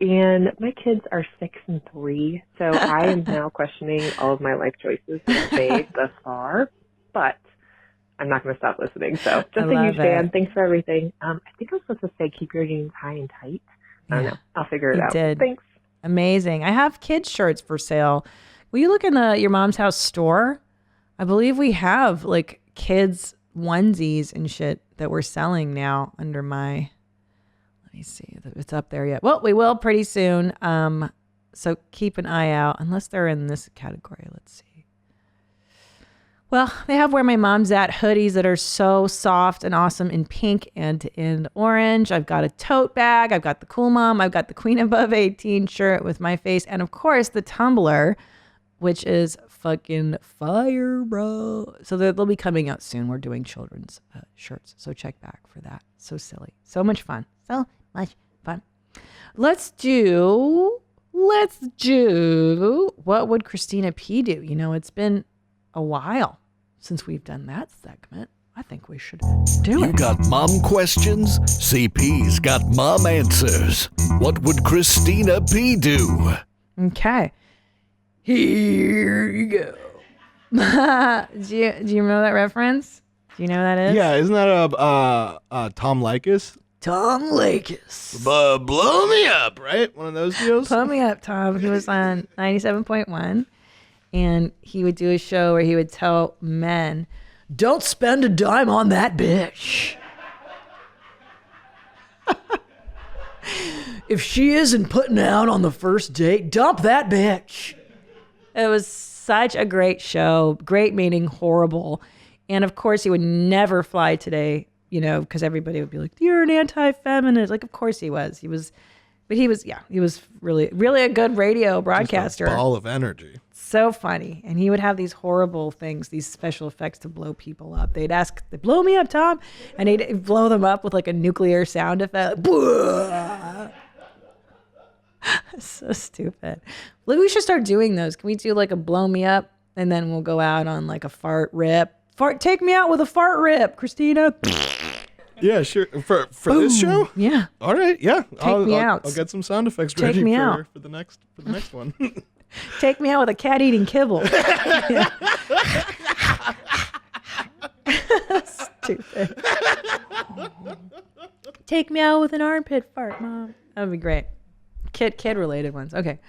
And my kids are 6 and 3, so I am now questioning all of my life choices that I've made thus far. But I'm not going to stop listening. So just a huge fan. Thanks for everything. I think I was supposed to say keep your jeans high and tight. I don't know. I'll figure it out. Did. Thanks. Amazing. I have kids shirts for sale. Will you look in your mom's house store? I believe we have like kids onesies and shit that we're selling now under my, let me see if it's up there yet. Well, we will pretty soon. So keep an eye out unless they're in this category. Let's see. Well, they have Where My Mom's At hoodies that are so soft and awesome in pink and in orange. I've got a tote bag. I've got the Cool Mom. I've got the Queen Above 18 shirt with my face. And of course, the tumbler, which is fucking fire, bro. So they'll be coming out soon. We're doing children's shirts. So check back for that. So silly. So much fun. So much fun. Let's do what would Christina P do? You know, it's been a while since we've done that segment. I think we should do it. You got mom questions? CP's got mom answers. What would Christina P do? Okay. Here you go. do you remember that reference? Do you know what that is? Yeah, isn't that Tom Likas? Tom Likas. Blow me up, right? One of those deals? Blow me up, Tom. He was on 97.1, and he would do a show where he would tell men, "Don't spend a dime on that bitch. If she isn't putting out on the first date, dump that bitch." It was such a great show. Great meaning horrible. And of course, he would never fly today, you know, because everybody would be like, "You're an anti-feminist." Like, of course he was. He was really, really a good radio broadcaster. Just a ball of energy. So funny. And he would have these horrible things, these special effects to blow people up. They'd ask, "Blow me up, Tom." And he'd blow them up with like a nuclear sound effect. Like, so stupid. We should start doing those. Can we do like a blow me up and then we'll go out on like a fart rip? Take me out with a fart rip, Christina. Yeah, sure. For this show? Yeah. All right. Yeah. Take me out. I'll get some sound effects Take ready me out. for the next one. Take me out with a cat eating kibble. Stupid. Take me out with an armpit fart, Mom. That would be great. Kid related ones. Okay.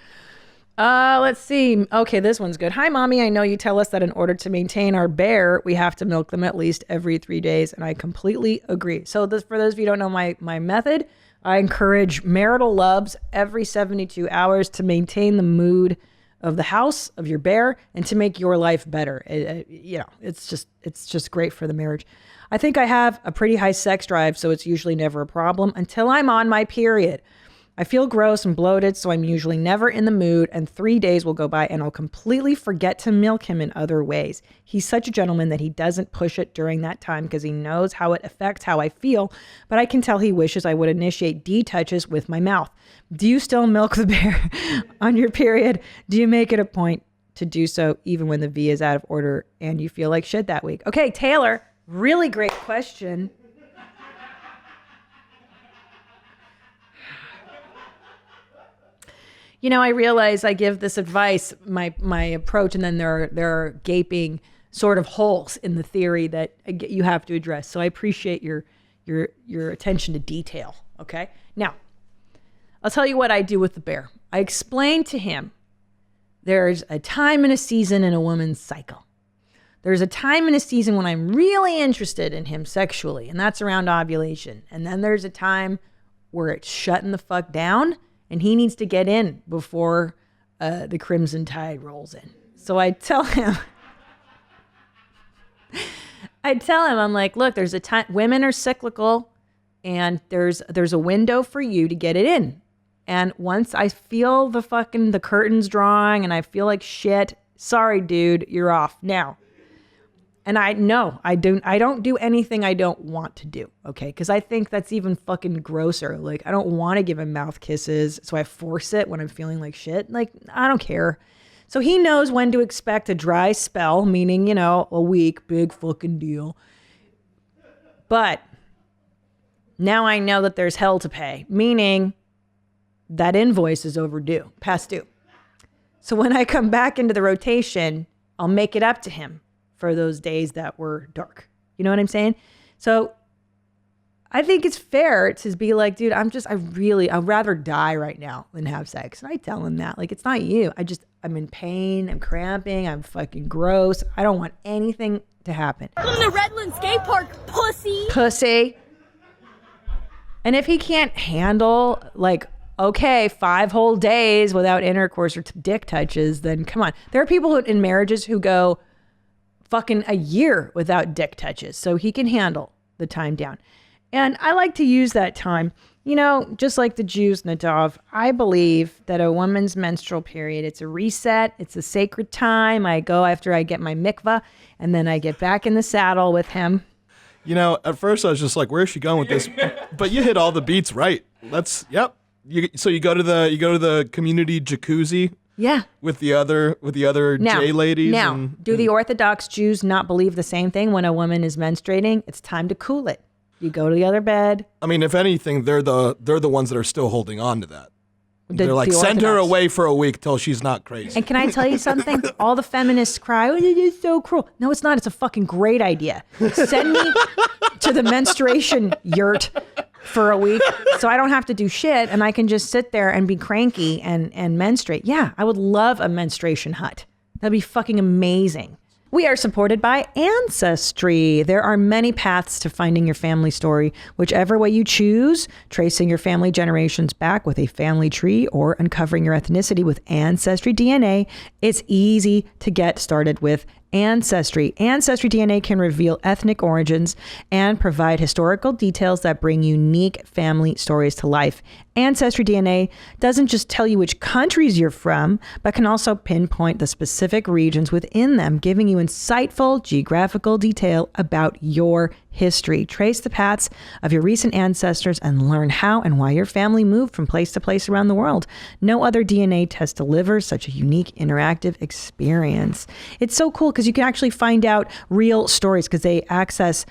Let's see. Okay, this one's good. "Hi, Mommy. I know you tell us that in order to maintain our bear, we have to milk them at least every 3 days, and I completely agree. So for those of you who don't know my method, I encourage marital loves every 72 hours to maintain the mood of the house, of your bear, and to make your life better. It's just great for the marriage. I think I have a pretty high sex drive, so it's usually never a problem until I'm on my period. I feel gross and bloated, so I'm usually never in the mood, and 3 days will go by and I'll completely forget to milk him in other ways. He's such a gentleman that he doesn't push it during that time because he knows how it affects how I feel, but I can tell he wishes I would initiate D-touches with my mouth. Do you still milk the bear on your period? Do you make it a point to do so even when the V is out of order and you feel like shit that week? Okay, Taylor, really great question. You know, I realize I give this advice, my approach, and then there are gaping sort of holes in the theory that you have to address. So I appreciate your attention to detail. Okay. Now, I'll tell you what I do with the bear. I explain to him there's a time and a season in a woman's cycle. There's a time and a season when I'm really interested in him sexually, and that's around ovulation. And then there's a time where it's shutting the fuck down. And he needs to get in before the crimson tide rolls in. So I tell him, I'm like, look, there's a time, women are cyclical, and there's a window for you to get it in. And once I feel the curtains drawing and I feel like shit, sorry, dude, you're off now. And I don't do anything I don't want to do. Okay. Because I think that's even fucking grosser. Like, I don't want to give him mouth kisses. So I force it when I'm feeling like shit. Like, I don't care. So he knows when to expect a dry spell, meaning, a week, big fucking deal. But now I know that there's hell to pay, meaning that invoice is overdue, past due. So when I come back into the rotation, I'll make it up to him for those days that were dark. You know what I'm saying? So I think it's fair to be like, dude, I'd rather die right now than have sex. And I tell him that, like, it's not you. I'm in pain. I'm cramping. I'm fucking gross. I don't want anything to happen. From the Redland skate park, Pussy. And if he can't handle, like, okay, 5 whole days without intercourse or dick touches, then come on. There are people in marriages who go fucking a year without dick touches. So he can handle the time down. And I like to use that time, just like the Jews, Nadav. I believe that a woman's menstrual period, it's a reset. It's a sacred time. I go after I get my mikvah, and then I get back in the saddle with him. At first I was just like, where's she going with this? But you hit all the beats right. Yep. So you go to the community jacuzzi. Yeah. With the other J ladies. Now, do the Orthodox Jews not believe the same thing when a woman is menstruating? It's time to cool it. You go to the other bed. I mean, if anything, they're the ones that are still holding on to that. They're like, send her away for a week till she's not crazy. And can I tell you something? All the feminists cry, oh, it is so cruel. No, it's not. It's a fucking great idea. Send me to the menstruation yurt for a week so I don't have to do shit and I can just sit there and be cranky and menstruate. Yeah, I would love a menstruation hut. That'd be fucking amazing. We are supported by Ancestry. There are many paths to finding your family story. Whichever way you choose, tracing your family generations back with a family tree or uncovering your ethnicity with Ancestry DNA, it's easy to get started with Ancestry. Ancestry DNA can reveal ethnic origins and provide historical details that bring unique family stories to life. Ancestry DNA doesn't just tell you which countries you're from, but can also pinpoint the specific regions within them, giving you insightful geographical detail about your history. Trace the paths of your recent ancestors and learn how and why your family moved from place to place around the world. No other DNA test delivers such a unique interactive experience. It's so cool because you can actually find out real stories because they access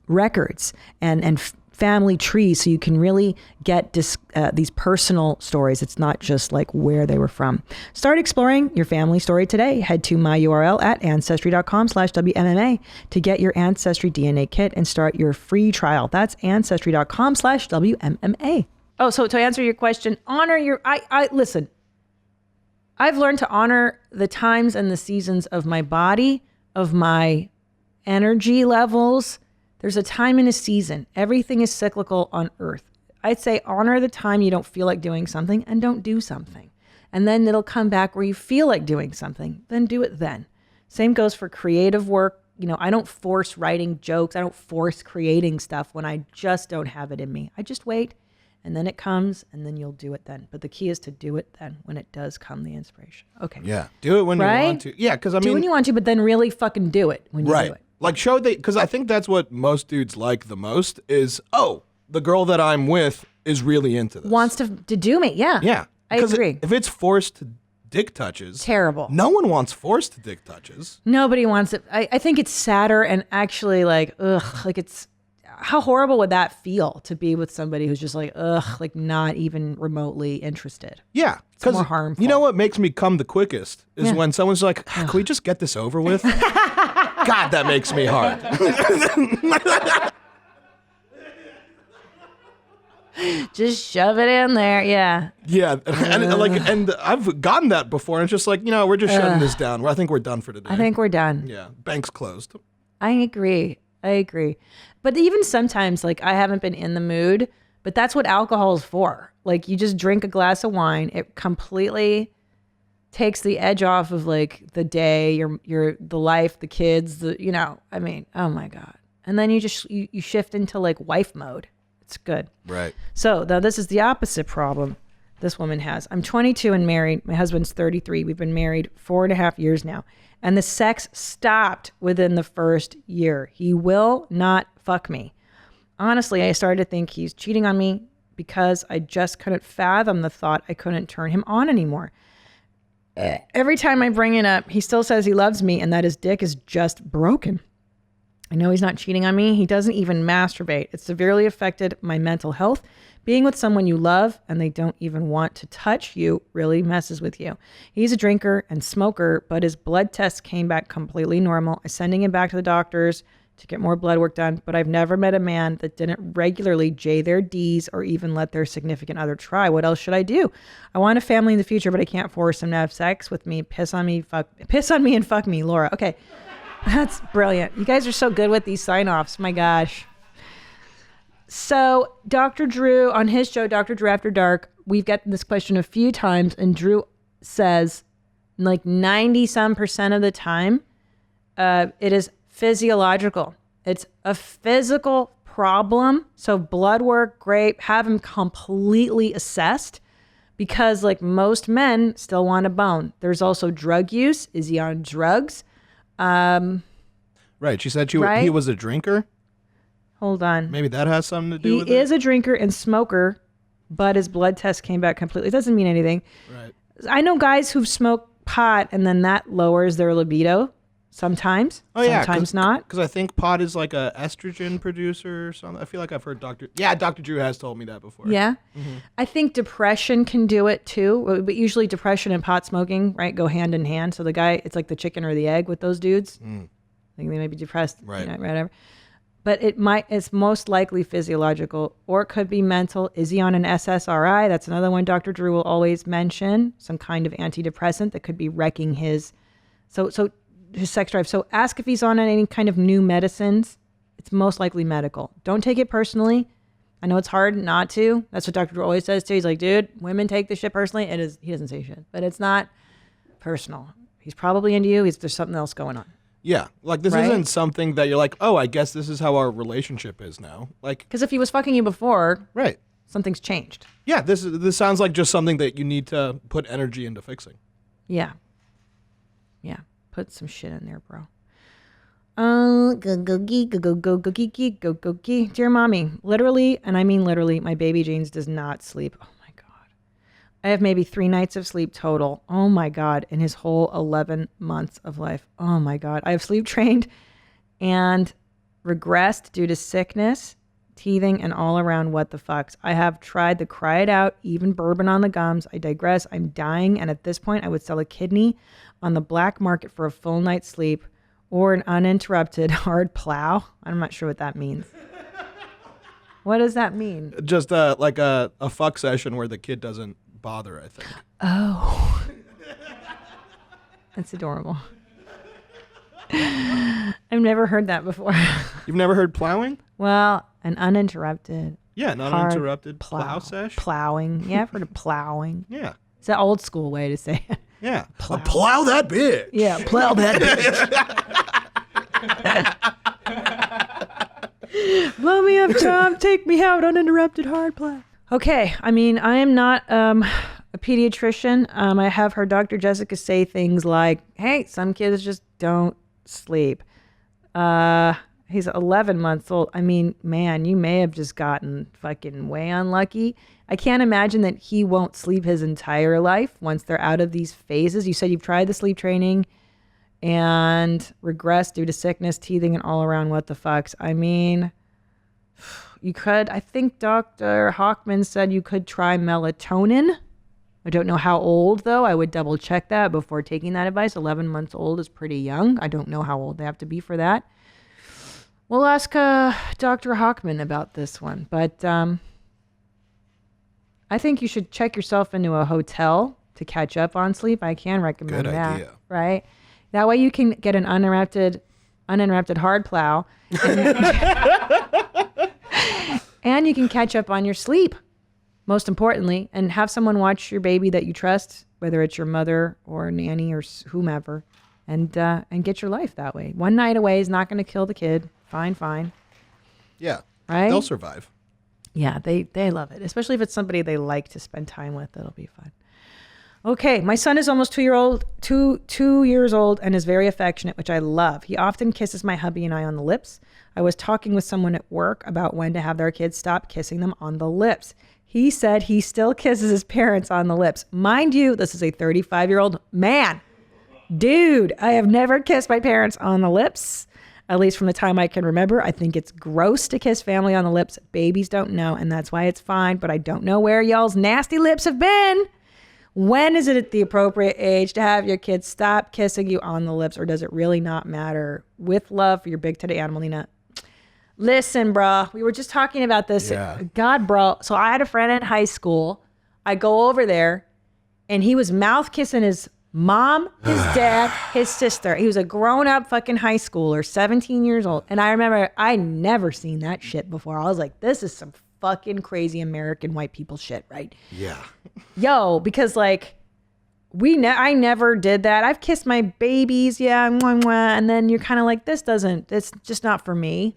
records and family trees, so you can really get these personal stories. It's not just like where they were from. Start exploring your family story today. Head to my URL at ancestry.com/WMMA to get your Ancestry DNA kit and start your free trial. That's ancestry.com/WMMA. Oh, so to answer your question, honor your, listen, I've learned to honor the times and the seasons of my body, of my energy levels. There's a time and a season. Everything is cyclical on Earth. I'd say honor the time you don't feel like doing something and don't do something. And then it'll come back where you feel like doing something, then do it then. Same goes for creative work. I don't force writing jokes. I don't force creating stuff when I just don't have it in me. I just wait and then it comes and then you'll do it then. But the key is to do it then when it does come, the inspiration. Okay. Yeah. Do it when you want to. Yeah. Because do it when you want to, but then really fucking do it when you do it. Like because I think that's what most dudes like the most is, the girl that I'm with is really into this. Wants to do me. Yeah. Yeah. I agree. If it's forced dick touches. Terrible. No one wants forced dick touches. Nobody wants it. I think it's sadder and actually like, it's, how horrible would that feel to be with somebody who's just like, like not even remotely interested? Yeah. It's more harmful. You know what makes me come the quickest is when someone's like, can we just get this over with? God, that makes me hard. Just shove it in there. Yeah. Yeah. And I've gotten that before. And it's just like, we're just shutting this down. I think we're done for today. I think we're done. Yeah. Bank's closed. I agree. But even sometimes, like, I haven't been in the mood, but that's what alcohol is for. Like, you just drink a glass of wine. It completely takes the edge off of like the day, the life, the kids, oh my God. And then you just, you shift into like wife mode. It's good. Right. So now this is the opposite problem. this woman has. I'm 22 and married. My husband's 33. We've been married 4.5 years now. And the sex stopped within the first year. He will not fuck me. Honestly, I started to think he's cheating on me because I just couldn't fathom the thought I couldn't turn him on anymore. Every time I bring it up, he still says he loves me and that his dick is just broken. I know he's not cheating on me. He doesn't even masturbate. It severely affected my mental health. Being with someone you love and they don't even want to touch you really messes with you. He's a drinker and smoker, but his blood tests came back completely normal. I'm sending him back to the doctors to get more blood work done, but I've never met a man that didn't regularly J their Ds or even let their significant other try. What else should I do? I want a family in the future, but I can't force him to have sex with me. Piss on me and fuck me, Laura. Okay. That's brilliant. You guys are so good with these sign-offs. My gosh. So Dr. Drew, on his show, Dr. Drew After Dark, we've gotten this question a few times, and Drew says like 90% of the time, it is physiological. It's a physical problem. So blood work, great. Have him completely assessed because like most men still want a bone. There's also drug use. Is he on drugs? Right. She said he was a drinker. Hold on. Maybe that has something to do with it. He is a drinker and smoker, but his blood test came back completely. It doesn't mean anything. Right. I know guys who've smoked pot and then that lowers their libido sometimes. Oh, yeah. Sometimes not. Because I think pot is like a estrogen producer or something. I feel like I've heard Dr. Drew has told me that before. Yeah. Mm-hmm. I think depression can do it too. But usually depression and pot smoking, right, go hand in hand. So the guy, it's like the chicken or the egg with those dudes. I think they may be depressed. Right. Whatever. But it's most likely physiological, or it could be mental. Is he on an SSRI? That's another one Dr. Drew will always mention, some kind of antidepressant that could be wrecking his sex drive. So ask if he's on any kind of new medicines. It's most likely medical. Don't take it personally. I know it's hard not to. That's what Dr. Drew always says too. He's like, dude, women take this shit personally. It is. He doesn't say shit, but it's not personal. He's probably into you. There's something else going on. Yeah, like this isn't something that you're like, oh, I guess this is how our relationship is now. Like, because if he was fucking you before, right, something's changed. Yeah, this sounds like just something that you need to put energy into fixing. Yeah, put some shit in there, bro. Go geek. Dear mommy, literally, and I mean literally, my baby James does not sleep. Oh my God. I have maybe 3 nights of sleep total. Oh my God. In his whole 11 months of life. Oh my God. I have sleep trained and regressed due to sickness, teething, and all around what the fucks. I have tried to cry it out, even bourbon on the gums. I digress. I'm dying. And at this point, I would sell a kidney on the black market for a full night's sleep or an uninterrupted hard plow. I'm not sure what that means. What does that mean? Just like a fuck session where the kid doesn't bother, I think. Oh. That's adorable. I've never heard that before. You've never heard plowing? Well, an uninterrupted. Yeah, an uninterrupted plow sesh. Plowing. Yeah, I've heard of plowing. Yeah. It's an old school way to say it. Yeah. Plow that bitch. Yeah, plow that bitch. Blow me up, Tom. Take me out. Uninterrupted hard plow. Okay. I mean, I am not a pediatrician. I have heard Dr. Jessica say things like, hey, some kids just don't sleep. He's 11 months old. I mean, man, you may have just gotten fucking way unlucky. I can't imagine that he won't sleep his entire life once they're out of these phases. You said you've tried the sleep training and regressed due to sickness, teething, and all around what the fucks. I mean, you could, I think Dr. Hochman said you could try melatonin. I don't know how old, though. I would double check that before taking that advice. 11 months old is pretty young. I don't know how old they have to be for that. We'll ask Dr. Hochman about this one. But I think you should check yourself into a hotel to catch up on sleep. I can recommend Good that. idea. Right? That way you can get an uninterrupted hard plow. And you can catch up on your sleep, most importantly, and have someone watch your baby that you trust, whether it's your mother or a nanny or whomever, and get your life that way. One night away is not going to kill the kid. Fine. Yeah. Right? They'll survive. Yeah, they love it, especially if it's somebody they like to spend time with. That'll be fun. Okay, my son is almost 2 years old and is very affectionate, which I love. He often kisses my hubby and I on the lips. I was talking with someone at work about when to have their kids stop kissing them on the lips. He said he still kisses his parents on the lips. Mind you, this is a 35-year-old man. Dude, I have never kissed my parents on the lips, at least from the time I can remember. I think it's gross to kiss family on the lips. Babies don't know, and that's why it's fine, but I don't know where y'all's nasty lips have been. When is it at the appropriate age to have your kids stop kissing you on the lips, or does it really not matter? With love for your big-titted animal, Nina. Listen, bro, we were just talking about this. Yeah. God, bro. So I had a friend in high school. I go over there, and he was mouth kissing his mom, his dad, his sister. He was a grown-up fucking high schooler, 17 years old. And I remember I never seen that shit before. I was like, this is some fucking crazy American white people shit, right? Yeah. Yo, because like I never did that. I've kissed my babies, yeah, mwah, mwah, and then you're kind of like, it's just not for me.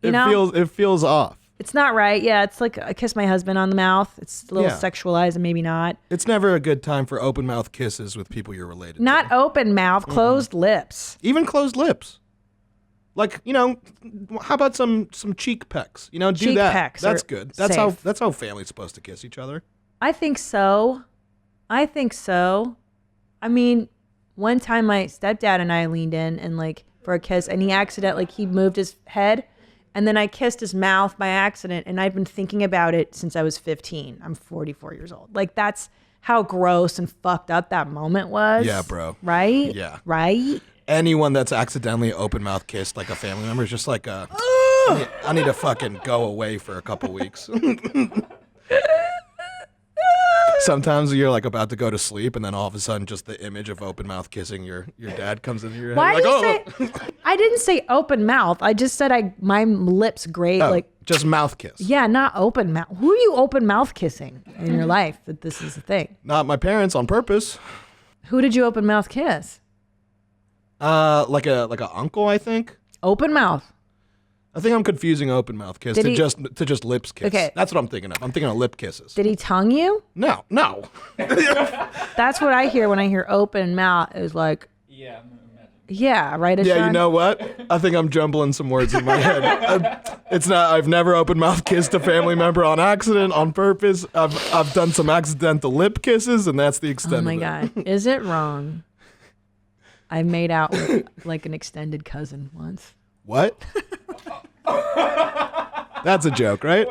It feels off. It's not right. Yeah, it's like I kiss my husband on the mouth. It's a little sexualized and maybe not. It's never a good time for open mouth kisses with people you're related to. Not open mouth, closed lips. Even closed lips. Like, how about some cheek pecks? Do cheek that. Pecks That's good. That's safe. how family's supposed to kiss each other. I think so. I mean, one time my stepdad and I leaned in and like for a kiss, and he moved his head, and then I kissed his mouth by accident, and I've been thinking about it since I was 15. I'm 44 years old. Like, that's how gross and fucked up that moment was. Yeah, bro. Right? Yeah. Right? Anyone that's accidentally open mouth kissed like a family member is just like I need to fucking go away for a couple weeks. Sometimes you're like about to go to sleep, and then all of a sudden, just the image of open mouth kissing your dad comes into your head. Why Like, did you say? I didn't say open mouth. I just said my lips grate like. Just mouth kiss. Yeah, not open mouth. Who are you open mouth kissing in your life that this is a thing? Not my parents on purpose. Who did you open mouth kiss? Like a uncle, I think. Open mouth. I think I'm confusing open mouth kiss to just lips kiss. Okay. That's what I'm thinking of. I'm thinking of lip kisses. Did he tongue you? No. That's what I hear when I hear open mouth. Is like, Yeah. yeah, right. Ashaun? Yeah, you know what? I think I'm jumbling some words in my head. It's not. I've never open mouth kissed a family member on accident, on purpose. I've done some accidental lip kisses, and that's the extent. Oh my of it. God, is it wrong? I made out with like an extended cousin once. What? That's a joke, right?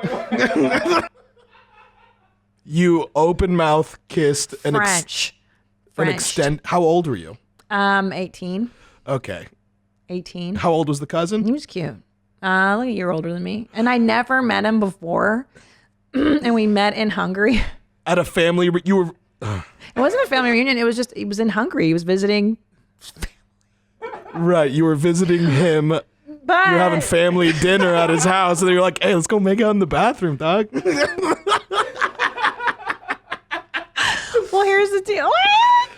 You open mouth kissed an extend. How old were you? 18. Okay. 18. How old was the cousin? He was cute. Like a year older than me. And I never met him before. And we met in Hungary. At a family, you were. It wasn't a family reunion. It was just, he was in Hungary. He was visiting. Right. You were visiting him. But You're having family dinner at his house, and you're like, hey, let's go make out in the bathroom, dog. Well, here's the deal.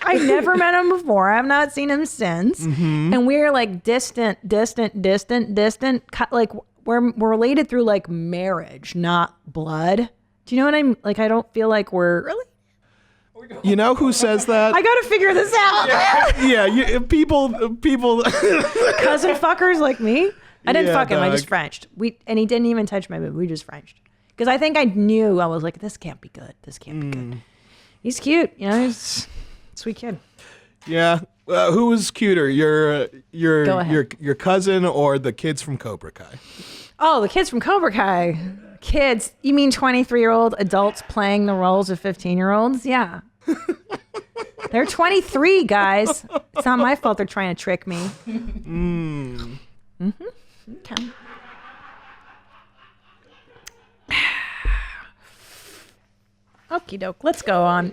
I never met him before. I have not seen him since. Mm-hmm. And we're like distant. Like we're related through like marriage, not blood. Do you know what I'm like? I don't feel like we're really. You know who says that? I gotta figure this out. Yeah, people. Cousin fuckers like me. I didn't fuck him. I dog. just Frenched. And he didn't even touch my boob. We just Frenched. Because I think I knew. I was like, this can't be good. This can't be good. He's cute. He's a sweet kid. Yeah. Who was cuter, Go ahead. your cousin or the kids from Cobra Kai? Oh, the kids from Cobra Kai. Kids? You mean 23-year-old adults playing the roles of 15-year-olds? Yeah. They're 23, guys. It's not my fault they're trying to trick me. Okay. Okie doke. Let's go on.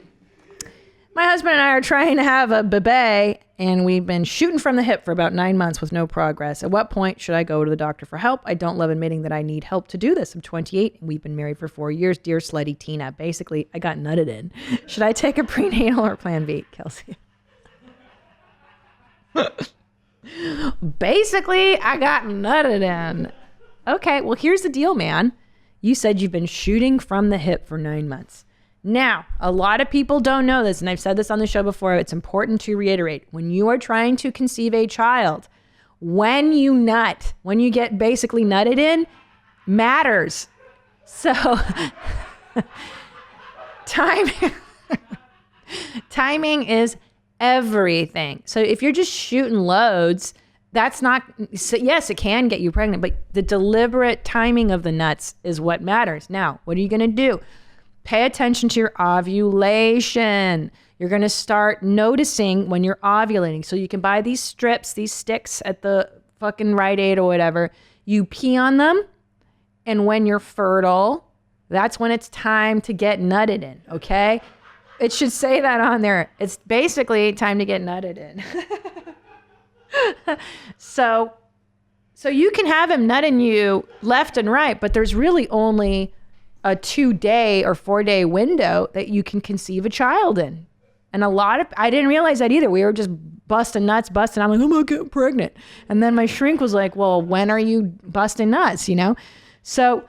My husband and I are trying to have a bebe, and we've been shooting from the hip for about 9 months with no progress. At what point should I go to the doctor for help? I don't love admitting that I need help to do this. I'm 28, and we've been married for 4 years. Dear slutty Tina. Basically, I got nutted in. Should I take a prenatal or Plan B, Kelsey? Basically, I got nutted in. Okay, well, here's the deal, man. You said you've been shooting from the hip for 9 months. Now, a lot of people don't know this, and I've said this on the show before. It's important to reiterate. When you are trying to conceive a child, when you nut, when you get basically nutted in, matters. So, timing is everything. So if you're just shooting loads, that's not, yes, it can get you pregnant, but the deliberate timing of the nuts is what matters. Now, what are you going to do? Pay attention to your ovulation. You're going to start noticing when you're ovulating. So you can buy these strips, these sticks at the fucking Rite Aid or whatever. You pee on them. And when you're fertile, that's when it's time to get nutted in. Okay. It should say that on there. It's basically time to get nutted in. So you can have him nutting you left and right, but there's really only a 2-day or 4-day window that you can conceive a child in. And I didn't realize that either. We were just busting nuts. I'm like, I'm not getting pregnant. And then my shrink was like, well, when are you busting nuts? So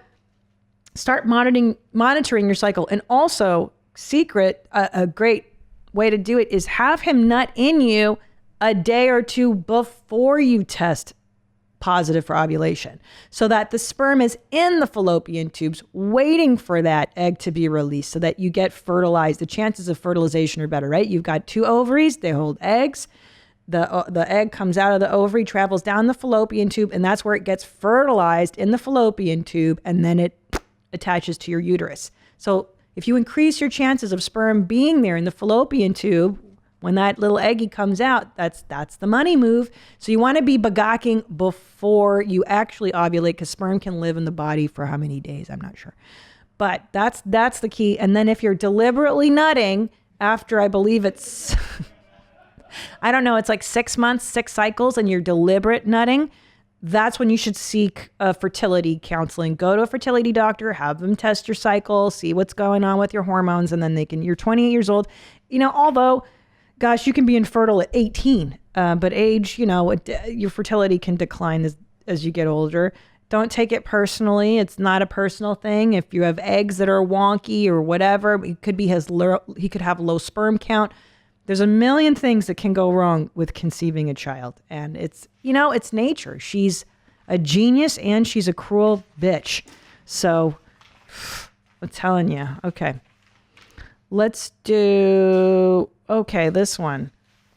start monitoring your cycle. And also, a great way to do it is have him nut in you a day or two before you test positive for ovulation, so that the sperm is in the fallopian tubes waiting for that egg to be released so that you get fertilized. The chances of fertilization are better, right? You've got 2 ovaries, they hold eggs. The egg comes out of the ovary, travels down the fallopian tube, and that's where it gets fertilized in the fallopian tube, and then it attaches to your uterus. So if you increase your chances of sperm being there in the fallopian tube, when that little eggy comes out, that's the money move. So you want to be bagocking before you actually ovulate, because sperm can live in the body for how many days? I'm not sure. But that's the key. And then if you're deliberately nutting after, I believe it's, I don't know, it's like 6 months, 6 cycles, and you're deliberate nutting, that's when you should seek fertility counseling. Go to a fertility doctor, have them test your cycle, see what's going on with your hormones, and then you're 28 years old. Although, gosh, you can be infertile at 18, but age, your fertility can decline as you get older. Don't take it personally. It's not a personal thing. If you have eggs that are wonky or whatever, he could have low sperm count. There's a million things that can go wrong with conceiving a child. And it's nature. She's a genius and she's a cruel bitch. So I'm telling you. Okay. Let's do, this one.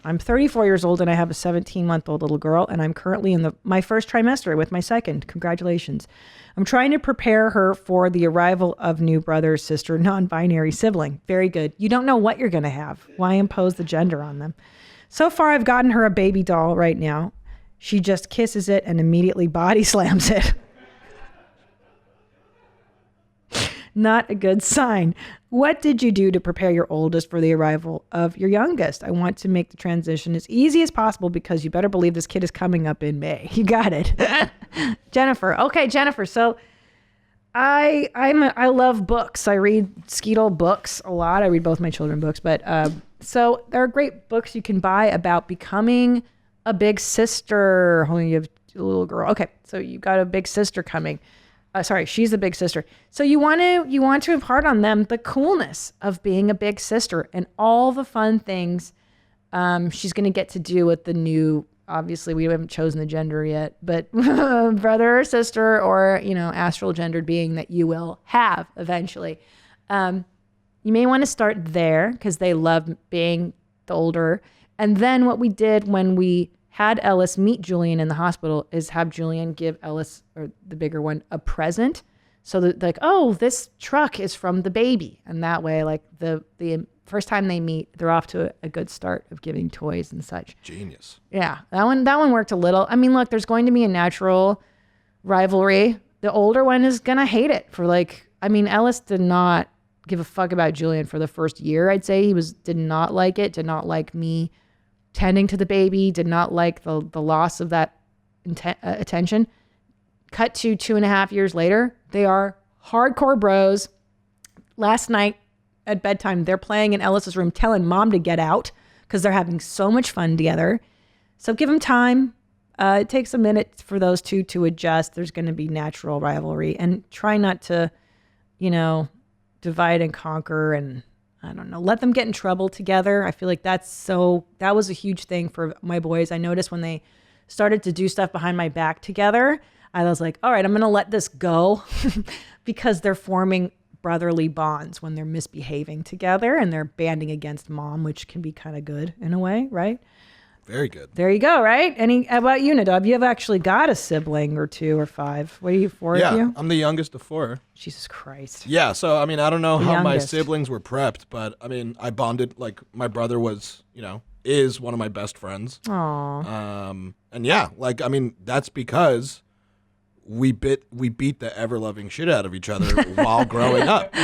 I'm 34 years old and I have a 17-month-old little girl, and I'm currently in my first trimester with my second. Congratulations. I'm trying to prepare her for the arrival of new brother, sister, non-binary sibling. Very good. You don't know what you're going to have. Why impose the gender on them? So far, I've gotten her a baby doll right now. She just kisses it and immediately body slams it. Not a good sign. What did you do to prepare your oldest for the arrival of your youngest? I want to make the transition as easy as possible because you better believe this kid is coming up in May. You got it. Jennifer. Okay, Jennifer. So I love books. I read Skeetle books a lot. I read both my children books, but so there are great books you can buy about becoming a big sister. Oh, you have a little girl. Okay, so you've got a big sister coming. She's a big sister. So you want to impart on them the coolness of being a big sister and all the fun things she's going to get to do with the new, obviously we haven't chosen the gender yet, but brother or sister or, astral gendered being that you will have eventually. You may want to start there because they love being the older. And then what we did when we had Ellis meet Julian in the hospital is have Julian give Ellis, or the bigger one, a present. So that this truck is from the baby. And that way, like the first time they meet, they're off to a good start of giving toys and such. Genius. Yeah, that one worked a little. I mean, look, there's going to be a natural rivalry. The older one is going to hate it Ellis did not give a fuck about Julian for the first year. I'd say he did not like it, did not like me tending to the baby, did not like the loss of that attention. Cut to 2.5 years later, they are hardcore bros. Last night at bedtime, they're playing in Ellis's room, telling mom to get out because they're having so much fun together. So give them time. It takes a minute for those two to adjust. There's going to be natural rivalry, and try not to divide and conquer and I don't know, let them get in trouble together. I feel like that was a huge thing for my boys. I noticed when they started to do stuff behind my back together, I was like, all right, I'm going to let this go because they're forming brotherly bonds when they're misbehaving together and they're banding against mom, which can be kind of good in a way, right? Very good. There you go, right? How about you, Nadav? You have actually got a sibling or 2 or 5. What are you, 4 of you? Yeah, I'm the youngest of 4. Jesus Christ. Yeah, so, I don't know The how my youngest. siblings were prepped, but, I bonded, like, my brother was, is one of my best friends. Aww. And yeah, like, that's because we beat the ever-loving shit out of each other while growing up.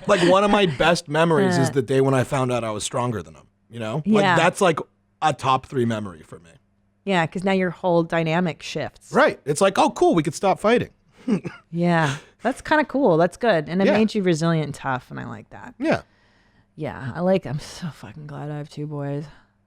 Like, one of my best memories is the day when I found out I was stronger than him, Like, Yeah. that's, like, a top 3 memory for me. Yeah, because now your whole dynamic shifts. Right. It's like, oh, cool, we could stop fighting. Yeah, that's kind of cool. That's good. And it Yeah. made you resilient and tough, and I like that. Yeah. Yeah, I'm so fucking glad I have 2 boys.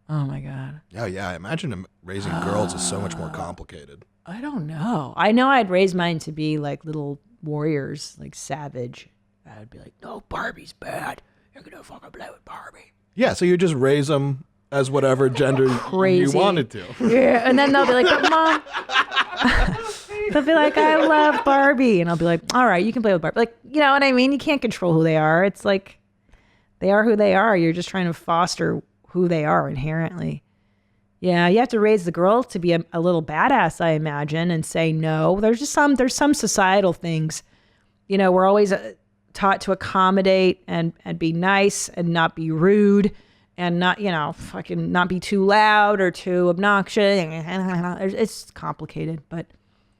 Oh, my God. Oh, yeah, I imagine raising girls is so much more complicated. I don't know. I know I'd raise mine to be like little warriors, like savage. I'd be like, no, Barbie's bad. You're going to fucking play with Barbie. Yeah, so you just raise them as whatever gender you Crazy. wanted to. Yeah, and then they'll be like, but Mom, they'll be like, I love Barbie. And I'll be like, all right, you can play with Barbie. Like, you know what I mean? You can't control who they are. It's like, they are who they are. You're just trying to foster who they are inherently. Yeah, you have to raise the girl to be a little badass, I imagine, and say no. There's some societal things. We're always taught to accommodate and be nice and not be rude and not, fucking not be too loud or too obnoxious. It's complicated, but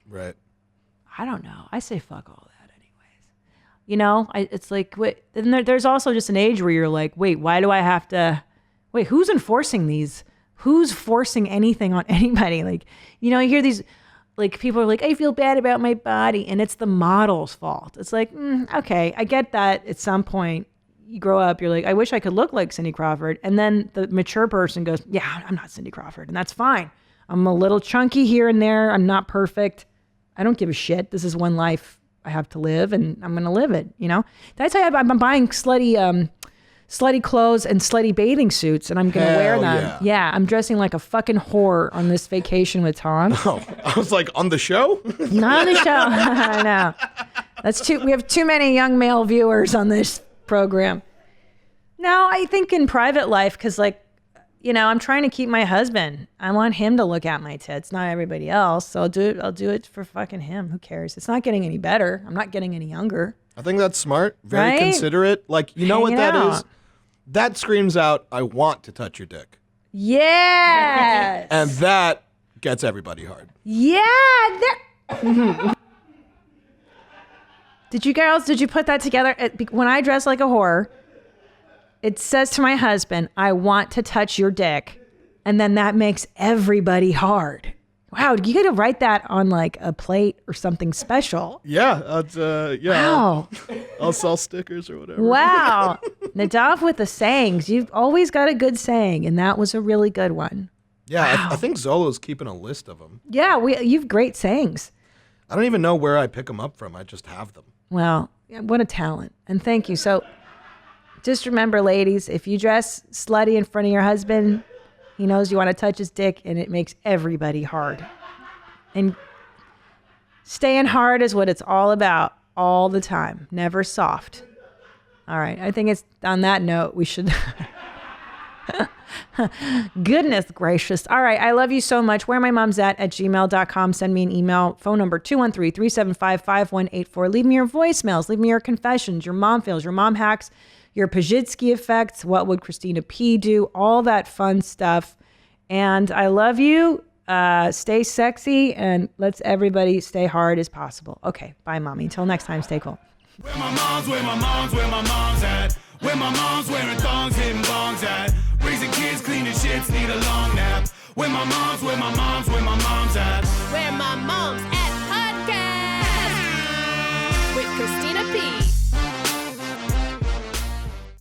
Right. I don't know. I say fuck all that anyways. It's like, wait, and there's also just an age where you're like, wait, why do I have to, wait, who's enforcing these? Who's forcing anything on anybody? Like, you hear these, like, people are like, I feel bad about my body. And it's the model's fault. It's like, okay, I get that at some point. You grow up, you're like, I wish I could look like Cindy Crawford. And then the mature person goes, yeah, I'm not Cindy Crawford. And that's fine. I'm a little chunky here and there. I'm not perfect. I don't give a shit. This is one life I have to live and I'm going to live it. That's how I'm buying slutty clothes and slutty bathing suits, and I'm going to wear them. Yeah, I'm dressing like a fucking whore on this vacation with Tom. Oh, I was like, on the show? Not on the show. I know. We have too many young male viewers on this program. No, I think in private life, because I'm trying to keep my husband. I want him to look at my tits, not everybody else. So I'll do it for fucking him. Who cares? It's not getting any better. I'm not getting any younger. I think that's smart. Very Right? considerate. Like, you know what Hanging that out. is? That screams out, I want to touch your dick. Yes. And that gets everybody hard. Yeah. Did you put that together? When I dress like a whore, it says to my husband, I want to touch your dick. And then that makes everybody hard. Wow, you got to write that on like a plate or something special. Yeah, Wow. I'll sell stickers or whatever. Wow. Nadav with the sayings. You've always got a good saying, and that was a really good one. Yeah, I think Zolo's keeping a list of them. Yeah, you've great sayings. I don't even know where I pick them up from. I just have them. Well, what a talent. And thank you. So just remember, ladies, if you dress slutty in front of your husband, he knows you want to touch his dick, and it makes everybody hard. And staying hard is what it's all about all the time. Never soft. All right. I think it's on that note, we should... Goodness gracious. All right. I love you so much. WhereMyMomsAt @gmail.com. Send me an email. Phone number 213-375-5184. Leave me your voicemails. Leave me your confessions, your mom fails, your mom hacks, your Pajitsky effects. What would Christina P do? All that fun stuff. And I love you. Stay sexy and let's everybody stay hard as possible. Okay. Bye, mommy. Until next time, stay cool. Where my mom's at. Where my mom's wearing thongs, hitting bongs at. Raising kids, cleaning shits, need a long nap. Where my mom's at.